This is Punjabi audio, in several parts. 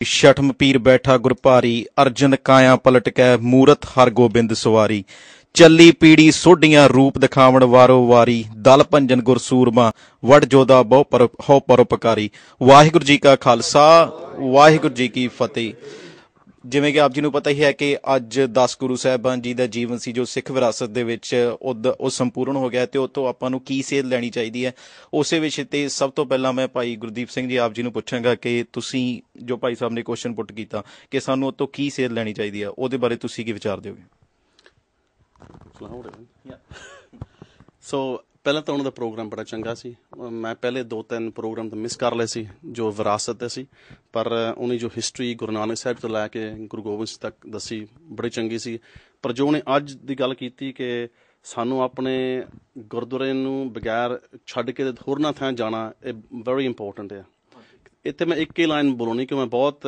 छठम पीर बैठा गुर भारी अर्जन काया पलट कै मूरत हर गोबिंद सवारी ਚੱਲੀ ਪੀੜੀ ਸੋਢੀਆਂ ਰੂਪ ਦਿਖਾਵਣ ਵਾਰੋ ਵਾਰੀ ਦਲ ਭੰਜਨ ਗੁਰ ਸੂਰਮਾ ਵਡ ਜੋਦਾ ਬਹੁ ਹੋ ਪਰਉਪਕਾਰੀ। ਵਾਹਿਗੁਰੂ ਜੀ ਕਾ ਖਾਲਸਾ ਵਾਹਿਗੁਰੂ ਜੀ ਕੀ ਫਤਿਹ। ਜਿਵੇਂ ਕਿ ਆਪ ਜੀ ਨੂੰ ਪਤਾ ਹੀ ਹੈ ਕਿ ਅੱਜ 10 ਗੁਰੂ ਸਾਹਿਬਾਨ ਜੀ ਦਾ ਜੀਵਨ ਸੀ ਜੋ ਸਿੱਖ ਵਿਰਾਸਤ ਦੇ ਵਿੱਚ ਉਹ ਸੰਪੂਰਨ ਹੋ ਗਿਆ, ਤੇ ਉਹ ਤੋਂ ਆਪਾਂ ਨੂੰ ਕੀ ਸੇਧ ਲੈਣੀ ਚਾਹੀਦੀ ਹੈ ਉਸੇ ਵਿਸ਼ੇ ਤੇ ਸਭ ਤੋਂ ਪਹਿਲਾਂ ਮੈਂ ਭਾਈ ਗੁਰਦੀਪ ਸਿੰਘ ਜੀ ਆਪ ਜੀ ਨੂੰ ਪੁੱਛਾਂਗਾ ਕਿ ਤੁਸੀਂ ਜੋ ਭਾਈ ਸਾਹਿਬ ਨੇ ਕੁਐਸਚਨ ਪੁੱਟ ਕੀਤਾ ਕਿ ਸਾਨੂੰ ਉਹ ਤੋਂ ਕੀ ਸੇਧ ਲੈਣੀ ਚਾਹੀਦੀ ਹੈ, ਉਹਦੇ ਬਾਰੇ ਤੁਸੀਂ ਕੀ ਵਿਚਾਰ ਦਿਓਗੇ? ਸੋ ਪਹਿਲਾਂ ਤਾਂ ਉਹਨਾਂ ਦਾ ਪ੍ਰੋਗਰਾਮ ਬੜਾ ਚੰਗਾ ਸੀ। ਮੈਂ ਪਹਿਲੇ 2-3 ਪ੍ਰੋਗਰਾਮ ਤਾਂ ਮਿਸ ਕਰ ਲਏ ਸੀ ਜੋ ਵਿਰਾਸਤ 'ਤੇ ਸੀ, ਪਰ ਉਹਨੇ ਜੋ ਹਿਸਟਰੀ ਗੁਰੂ ਨਾਨਕ ਸਾਹਿਬ ਤੋਂ ਲੈ ਕੇ ਗੁਰੂ ਗੋਬਿੰਦ ਸਿੰਘ ਤੱਕ ਦੱਸੀ ਬੜੀ ਚੰਗੀ ਸੀ। ਪਰ ਜੋ ਉਹਨੇ ਅੱਜ ਦੀ ਗੱਲ ਕੀਤੀ ਕਿ ਸਾਨੂੰ ਆਪਣੇ ਗੁਰਦੁਆਰੇ ਨੂੰ ਬਗੈਰ ਛੱਡ ਕੇ ਹੋਰਨਾਂ ਥਾਂ ਜਾਣਾ, ਇਹ ਵੈਰੀ ਇੰਪੋਰਟੈਂਟ ਹੈ। ਇੱਥੇ ਮੈਂ ਇੱਕ ਹੀ ਲਾਈਨ ਬੋਲਣੀ ਕਿ ਮੈਂ ਬਹੁਤ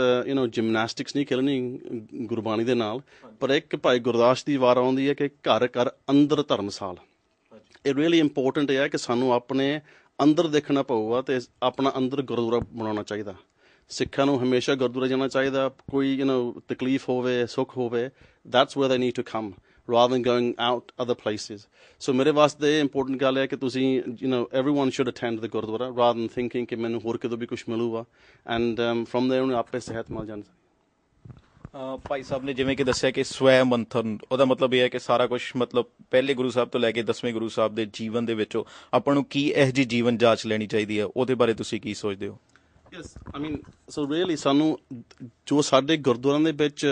ਜਿਮਨੈਸਟਿਕਸ ਨਹੀਂ ਖੇਲਣੀ ਗੁਰਬਾਣੀ ਦੇ ਨਾਲ, ਪਰ ਇੱਕ ਭਾਈ ਗੁਰਦਾਸ ਦੀ ਵਾਰ ਆਉਂਦੀ ਹੈ ਕਿ ਘਰ ਘਰ ਅੰਦਰ ਧਰਮਸਾਲ। ਇਹ ਰੀਅਲੀ ਇੰਪੋਰਟੈਂਟ ਹੈ ਕਿ ਸਾਨੂੰ ਆਪਣੇ ਅੰਦਰ ਦੇਖਣਾ ਪਊਗਾ ਅਤੇ ਆਪਣਾ ਅੰਦਰ ਗੁਰਦੁਆਰਾ ਬਣਾਉਣਾ ਚਾਹੀਦਾ। ਸਿੱਖਾਂ ਨੂੰ ਹਮੇਸ਼ਾ ਗੁਰਦੁਆਰਾ ਜਾਣਾ ਚਾਹੀਦਾ। ਕੋਈ ਤਕਲੀਫ ਹੋਵੇ, ਸੁੱਖ ਹੋਵੇ, that's where they need to come rather than going out other places. So ਮੇਰੇ ਵਾਸਤੇ ਇੰਪੋਰਟੈਂਟ ਗੱਲ ਹੈ ਕਿ ਤੁਸੀਂ everyone should attend the Gurdwara rather than thinking ਕਿ ਮੈਨੂੰ ਹੋਰ ਕਿਤੋਂ ਵੀ ਕੁਛ ਮਿਲੂਗਾ, and from there ਉਹਨੂੰ ਆਪੇ ਸਿਹਤ ਮਿਲ ਜਾਣੀ। ਭਾਈ ਸਾਹਿਬ ਨੇ ਜਿਵੇਂ ਕਿ ਦੱਸਿਆ ਕਿ ਸਵੈ ਮੰਥਨ, ਉਹਦਾ ਮਤਲਬ ਇਹ ਹੈ ਕਿ ਸਾਰਾ ਕੁਛ ਮਤਲਬ ਪਹਿਲੇ ਗੁਰੂ ਸਾਹਿਬ ਤੋਂ ਲੈ ਕੇ 10ਵੇਂ ਗੁਰੂ ਸਾਹਿਬ ਦੇ ਜੀਵਨ ਦੇ ਵਿੱਚੋਂ ਆਪਾਂ ਨੂੰ ਕੀ ਇਹੋ ਜਿਹੀ ਜੀਵਨ ਜਾਂਚ ਲੈਣੀ ਚਾਹੀਦੀ ਹੈ, ਉਹਦੇ ਬਾਰੇ ਤੁਸੀਂ ਕੀ ਸੋਚਦੇ ਹੋ? ਯੈਸ, ਆਈ ਮੀਨ ਸੋ ਰੀਅਲੀ ਸਾਨੂੰ ਜੋ ਸਾਡੇ ਗੁਰਦੁਆਰਿਆਂ ਦੇ ਵਿੱਚ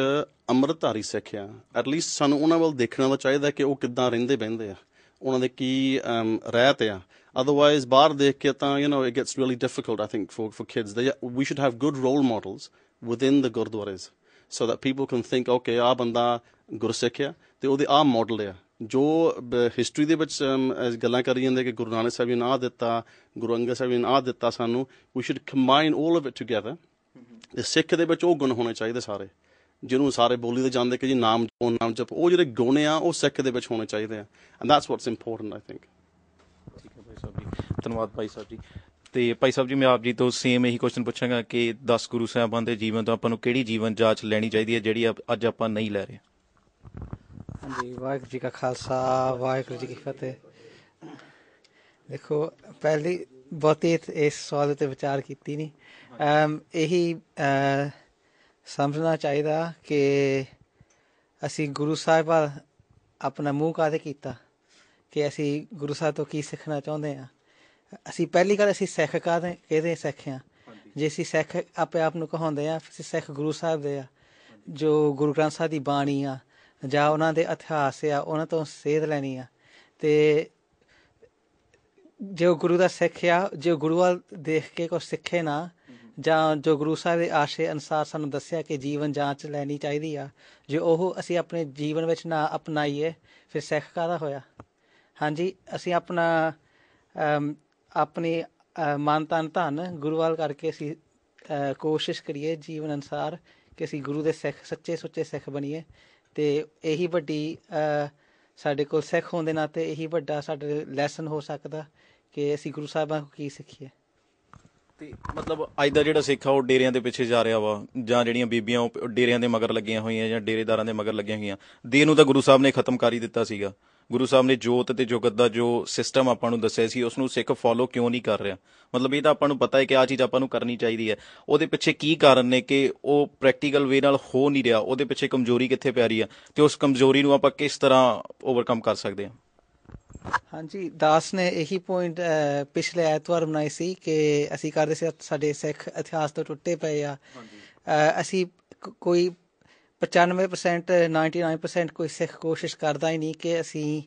ਅੰਮ੍ਰਿਤਧਾਰੀ ਸਿੱਖ ਆ, ਐਟਲੀਸਟ ਸਾਨੂੰ ਉਹਨਾਂ ਵੱਲ ਦੇਖਣਾ ਤਾਂ ਚਾਹੀਦਾ ਕਿ ਉਹ ਕਿੱਦਾਂ ਰਹਿੰਦੇ ਬਹਿੰਦੇ ਆ, ਉਹਨਾਂ ਦੇ ਕੀ ਰਹਿਤ ਆ। Otherwise ਬਾਹਰ ਦੇਖ ਕੇ ਤਾਂ it gets really difficult I think for kids. We should have good role models within the gurdwaras so that people can think okay ਆਹ ਬੰਦਾ ਗੁਰਸਿੱਖ ਆ ਤੇ ਉਹਦੇ ਆਹ ਮਾਡਲ ਆ। ਜੋ ਹਿਸਟਰੀ ਦੇ ਵਿੱਚ ਗੱਲਾਂ ਕਰੀ ਜਾਂਦੇ ਕਿ ਗੁਰੂ ਨਾਨਕ ਸਾਹਿਬ ਜੀ ਨੇ ਆਹ ਦਿੱਤਾ, ਗੁਰੂ ਅੰਗਦ ਸਾਹਿਬ ਜੀ ਨੇ ਆਹ ਦਿੱਤਾ ਸਾਨੂੰ, we should combine all of it together। ਤੇ ਸਿੱਖ ਦੇ ਵਿੱਚ ਉਹ ਗੁਣ ਹੋਣੇ ਚਾਹੀਦੇ ਸਾਰੇ, ਜਿਹਨੂੰ ਸਾਰੇ ਬੋਲੀ ਦੇ ਜਾਂਦੇ ਕਿ ਜੀ ਨਾਮ ਜਪ, ਉਹ ਜਿਹੜੇ ਗੁਣ ਆ ਉਹ ਸਿੱਖ ਦੇ ਵਿੱਚ ਹੋਣੇ ਚਾਹੀਦੇ ਆ, and that's what's important I think. ਠੀਕ ਹੈ ਭਾਈ ਸਾਹਿਬ ਜੀ, ਧੰਨਵਾਦ ਭਾਈ ਸਾਹਿਬ ਜੀ। ਤੇ ਭਾਈ ਸਾਹਿਬ ਜੀ ਮੈਂ ਆਪ ਜੀ ਤੋਂ ਸੇਮ ਇਹੀ ਕੁਐਸਚਨ ਪੁੱਛਾਂਗਾ ਕਿ 10 ਗੁਰੂ ਸਾਹਿਬਾਨ ਦੇ ਜੀਵਨ ਤੋਂ ਆਪਾਂ ਨੂੰ ਕਿਹੜੀ ਜੀਵਨ ਜਾਂਚ ਲੈਣੀ ਚਾਹੀਦੀ ਹੈ ਜਿਹੜੀ ਅੱਜ ਆਪਾਂ ਨਹੀਂ ਲੈ ਰਹੇ? ਹਾਂਜੀ, ਵਾਹਿਗੁਰੂ ਜੀ ਕਾ ਖਾਲਸਾ ਵਾਹਿਗੁਰੂ ਜੀ ਕੀ ਫਤਿਹ। ਦੇਖੋ, ਪਹਿਲੀ ਬਹੁਤੀ ਇਸ ਸਵਾਲ ਉੱਤੇ ਵਿਚਾਰ ਕੀਤੀ ਨਹੀਂ। ਇਹੀ ਸਮਝਣਾ ਚਾਹੀਦਾ ਕਿ ਅਸੀਂ ਗੁਰੂ ਸਾਹਿਬ ਵੱਲ ਆਪਣਾ ਮੂੰਹ ਕਾਹਦੇ ਕੀਤਾ, ਕਿ ਅਸੀਂ ਗੁਰੂ ਸਾਹਿਬ ਤੋਂ ਕੀ ਸਿੱਖਣਾ ਚਾਹੁੰਦੇ ਹਾਂ। ਅਸੀਂ ਪਹਿਲੀ ਗੱਲ ਅਸੀਂ ਸਿੱਖ ਕਿਹਦੇ ਸਿੱਖ ਹਾਂ? ਜੇ ਅਸੀਂ ਸਿੱਖ ਆਪੇ ਆਪ ਨੂੰ ਕਹਾਉਂਦੇ ਹਾਂ, ਅਸੀਂ ਸਿੱਖ ਗੁਰੂ ਸਾਹਿਬ ਦੇ ਆ, ਜੋ ਗੁਰੂ ਗ੍ਰੰਥ ਸਾਹਿਬ ਦੀ ਬਾਣੀ ਆ ਜਾਂ ਉਹਨਾਂ ਦੇ ਇਤਿਹਾਸ ਆ, ਉਹਨਾਂ ਤੋਂ ਸੇਧ ਲੈਣੀ ਆ। ਅਤੇ ਜੋ ਗੁਰੂ ਦਾ ਸਿੱਖ ਆ, ਜੋ ਗੁਰੂ ਵੱਲ ਦੇਖ ਕੇ ਕੁਛ ਸਿੱਖੇ ਨਾ, ਜਾਂ ਜੋ ਗੁਰੂ ਸਾਹਿਬ ਦੇ ਆਸ਼ੇ ਅਨੁਸਾਰ ਸਾਨੂੰ ਦੱਸਿਆ ਕਿ ਜੀਵਨ ਜਾਂਚ ਲੈਣੀ ਚਾਹੀਦੀ ਆ, ਜੇ ਉਹ ਅਸੀਂ ਆਪਣੇ ਜੀਵਨ ਵਿੱਚ ਨਾ ਅਪਣਾਈਏ ਫਿਰ ਸਿੱਖ ਕਾਹਦਾ ਹੋਇਆ? ਹਾਂਜੀ, ਅਸੀਂ ਆਪਣੀ ਮਨ ਤਨ ਧਨ ਗੁਰੂ ਵੱਲ ਕਰਕੇ ਅਸੀਂ ਕੋਸ਼ਿਸ਼ ਕਰੀਏ ਜੀਵਨ ਅਨੁਸਾਰ ਕਿ ਅਸੀਂ ਗੁਰੂ ਦੇ ਸਿੱਖ, ਸੱਚੇ ਸੁੱਚੇ ਸਿੱਖ ਬਣੀਏ। ਅਤੇ ਇਹੀ ਵੱਡੀ ਸਾਡੇ ਕੋਲ ਸਿੱਖ ਹੋਣ ਦੇ ਨਾਤੇ ਇਹੀ ਵੱਡਾ ਸਾਡੇ ਲੈਸਨ ਹੋ ਸਕਦਾ ਕਿ ਅਸੀਂ ਗੁਰੂ ਸਾਹਿਬਾਂ ਕੋਲ ਕੀ ਸਿੱਖੀਏ। ਤੇ ਮਤਲਬ ਅੱਜ ਦਾ ਜਿਹੜਾ ਸਿੱਖ ਆ ਉਹ ਡੇਰਿਆਂ ਦੇ ਪਿੱਛੇ ਜਾ ਰਿਹਾ ਵਾ, ਜਾਂ ਜਿਹੜੀਆਂ ਬੀਬੀਆਂ ਉਹ ਡੇਰਿਆਂ ਦੇ ਮਗਰ ਲੱਗੀਆਂ ਹੋਈਆਂ ਜਾਂ ਡੇਰੇਦਾਰਾਂ ਦੇ ਮਗਰ ਲੱਗੀਆਂ ਹੋਈਆਂ। ਦੇਹ ਨੂੰ ਤਾਂ ਗੁਰੂ ਸਾਹਿਬ ਨੇ ਖਤਮ ਕਰ ਹੀ ਦਿੱਤਾ ਸੀਗਾ। ਗੁਰੂ ਸਾਹਿਬ ਨੇ ਜੋਤ ਅਤੇ ਜੁਗਤ ਦਾ ਜੋ ਸਿਸਟਮ ਆਪਾਂ ਨੂੰ ਦੱਸਿਆ ਸੀ ਉਸਨੂੰ ਸਿੱਖ ਫੋਲੋ ਕਿਉਂ ਨਹੀਂ ਕਰ ਰਿਹਾ? ਮਤਲਬ ਇਹ ਤਾਂ ਆਪਾਂ ਨੂੰ ਪਤਾ ਹੈ ਕਿ ਆਹ ਚੀਜ਼ ਆਪਾਂ ਨੂੰ ਕਰਨੀ ਚਾਹੀਦੀ ਹੈ। ਉਹਦੇ ਪਿੱਛੇ ਕੀ ਕਾਰਨ ਨੇ ਕਿ ਉਹ ਪ੍ਰੈਕਟੀਕਲ ਵੇ ਨਾਲ ਹੋ ਨਹੀਂ ਰਿਹਾ? ਉਹਦੇ ਪਿੱਛੇ ਕਮਜ਼ੋਰੀ ਕਿੱਥੇ ਪੈ ਰਹੀ ਆ ਅਤੇ ਉਸ ਕਮਜ਼ੋਰੀ ਨੂੰ ਆਪਾਂ ਕਿਸ ਤਰ੍ਹਾਂ ਓਵਰਕਮ ਕਰ ਸਕਦੇ ਹਾਂ? ਹਾਂਜੀ, ਦਾਸ ਨੇ ਇਹੀ ਪੁਆਇੰਟ ਪਿਛਲੇ ਐਤਵਾਰ ਬਣਾਈ ਸੀ ਕਿ ਅਸੀਂ ਕਰਦੇ ਸੀ ਸਾਡੇ ਸਿੱਖ ਇਤਿਹਾਸ ਤੋਂ ਟੁੱਟੇ ਪਏ ਆ। ਅਸੀਂ ਕੋਈ 95% 99% ਕੋਈ ਸਿੱਖ ਕੋਸ਼ਿਸ਼ ਕਰਦਾ ਹੀ ਨਹੀਂ ਕਿ ਅਸੀਂ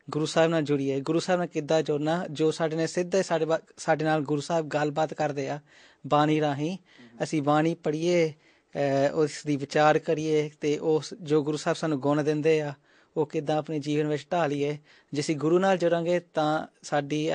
ਗੁਰੂ ਸਾਹਿਬ ਨਾਲ ਜੁੜੀਏ। ਗੁਰੂ ਸਾਹਿਬ ਨਾਲ ਕਿੱਦਾਂ ਜੁੜਨਾ? ਜੋ ਸਾਡੇ ਨੇ ਸਿੱਧੇ ਸਾਡੇ ਨਾਲ ਗੁਰੂ ਸਾਹਿਬ ਗੱਲਬਾਤ ਕਰਦੇ ਆ ਬਾਣੀ ਰਾਹੀਂ, ਅਸੀਂ ਬਾਣੀ ਪੜ੍ਹੀਏ, ਉਸ ਦੀ ਵਿਚਾਰ ਕਰੀਏ ਅਤੇ ਉਸ ਜੋ ਗੁਰੂ ਸਾਹਿਬ ਸਾਨੂੰ ਗੁਣ ਦਿੰਦੇ ਆ ਉਹ ਕਿੱਦਾਂ ਆਪਣੇ ਜੀਵਨ ਵਿੱਚ ਢਾਲੀਏ। ਜੇ ਅਸੀਂ ਗੁਰੂ ਨਾਲ ਜੁੜਾਂਗੇ ਤਾਂ ਸਾਡੀ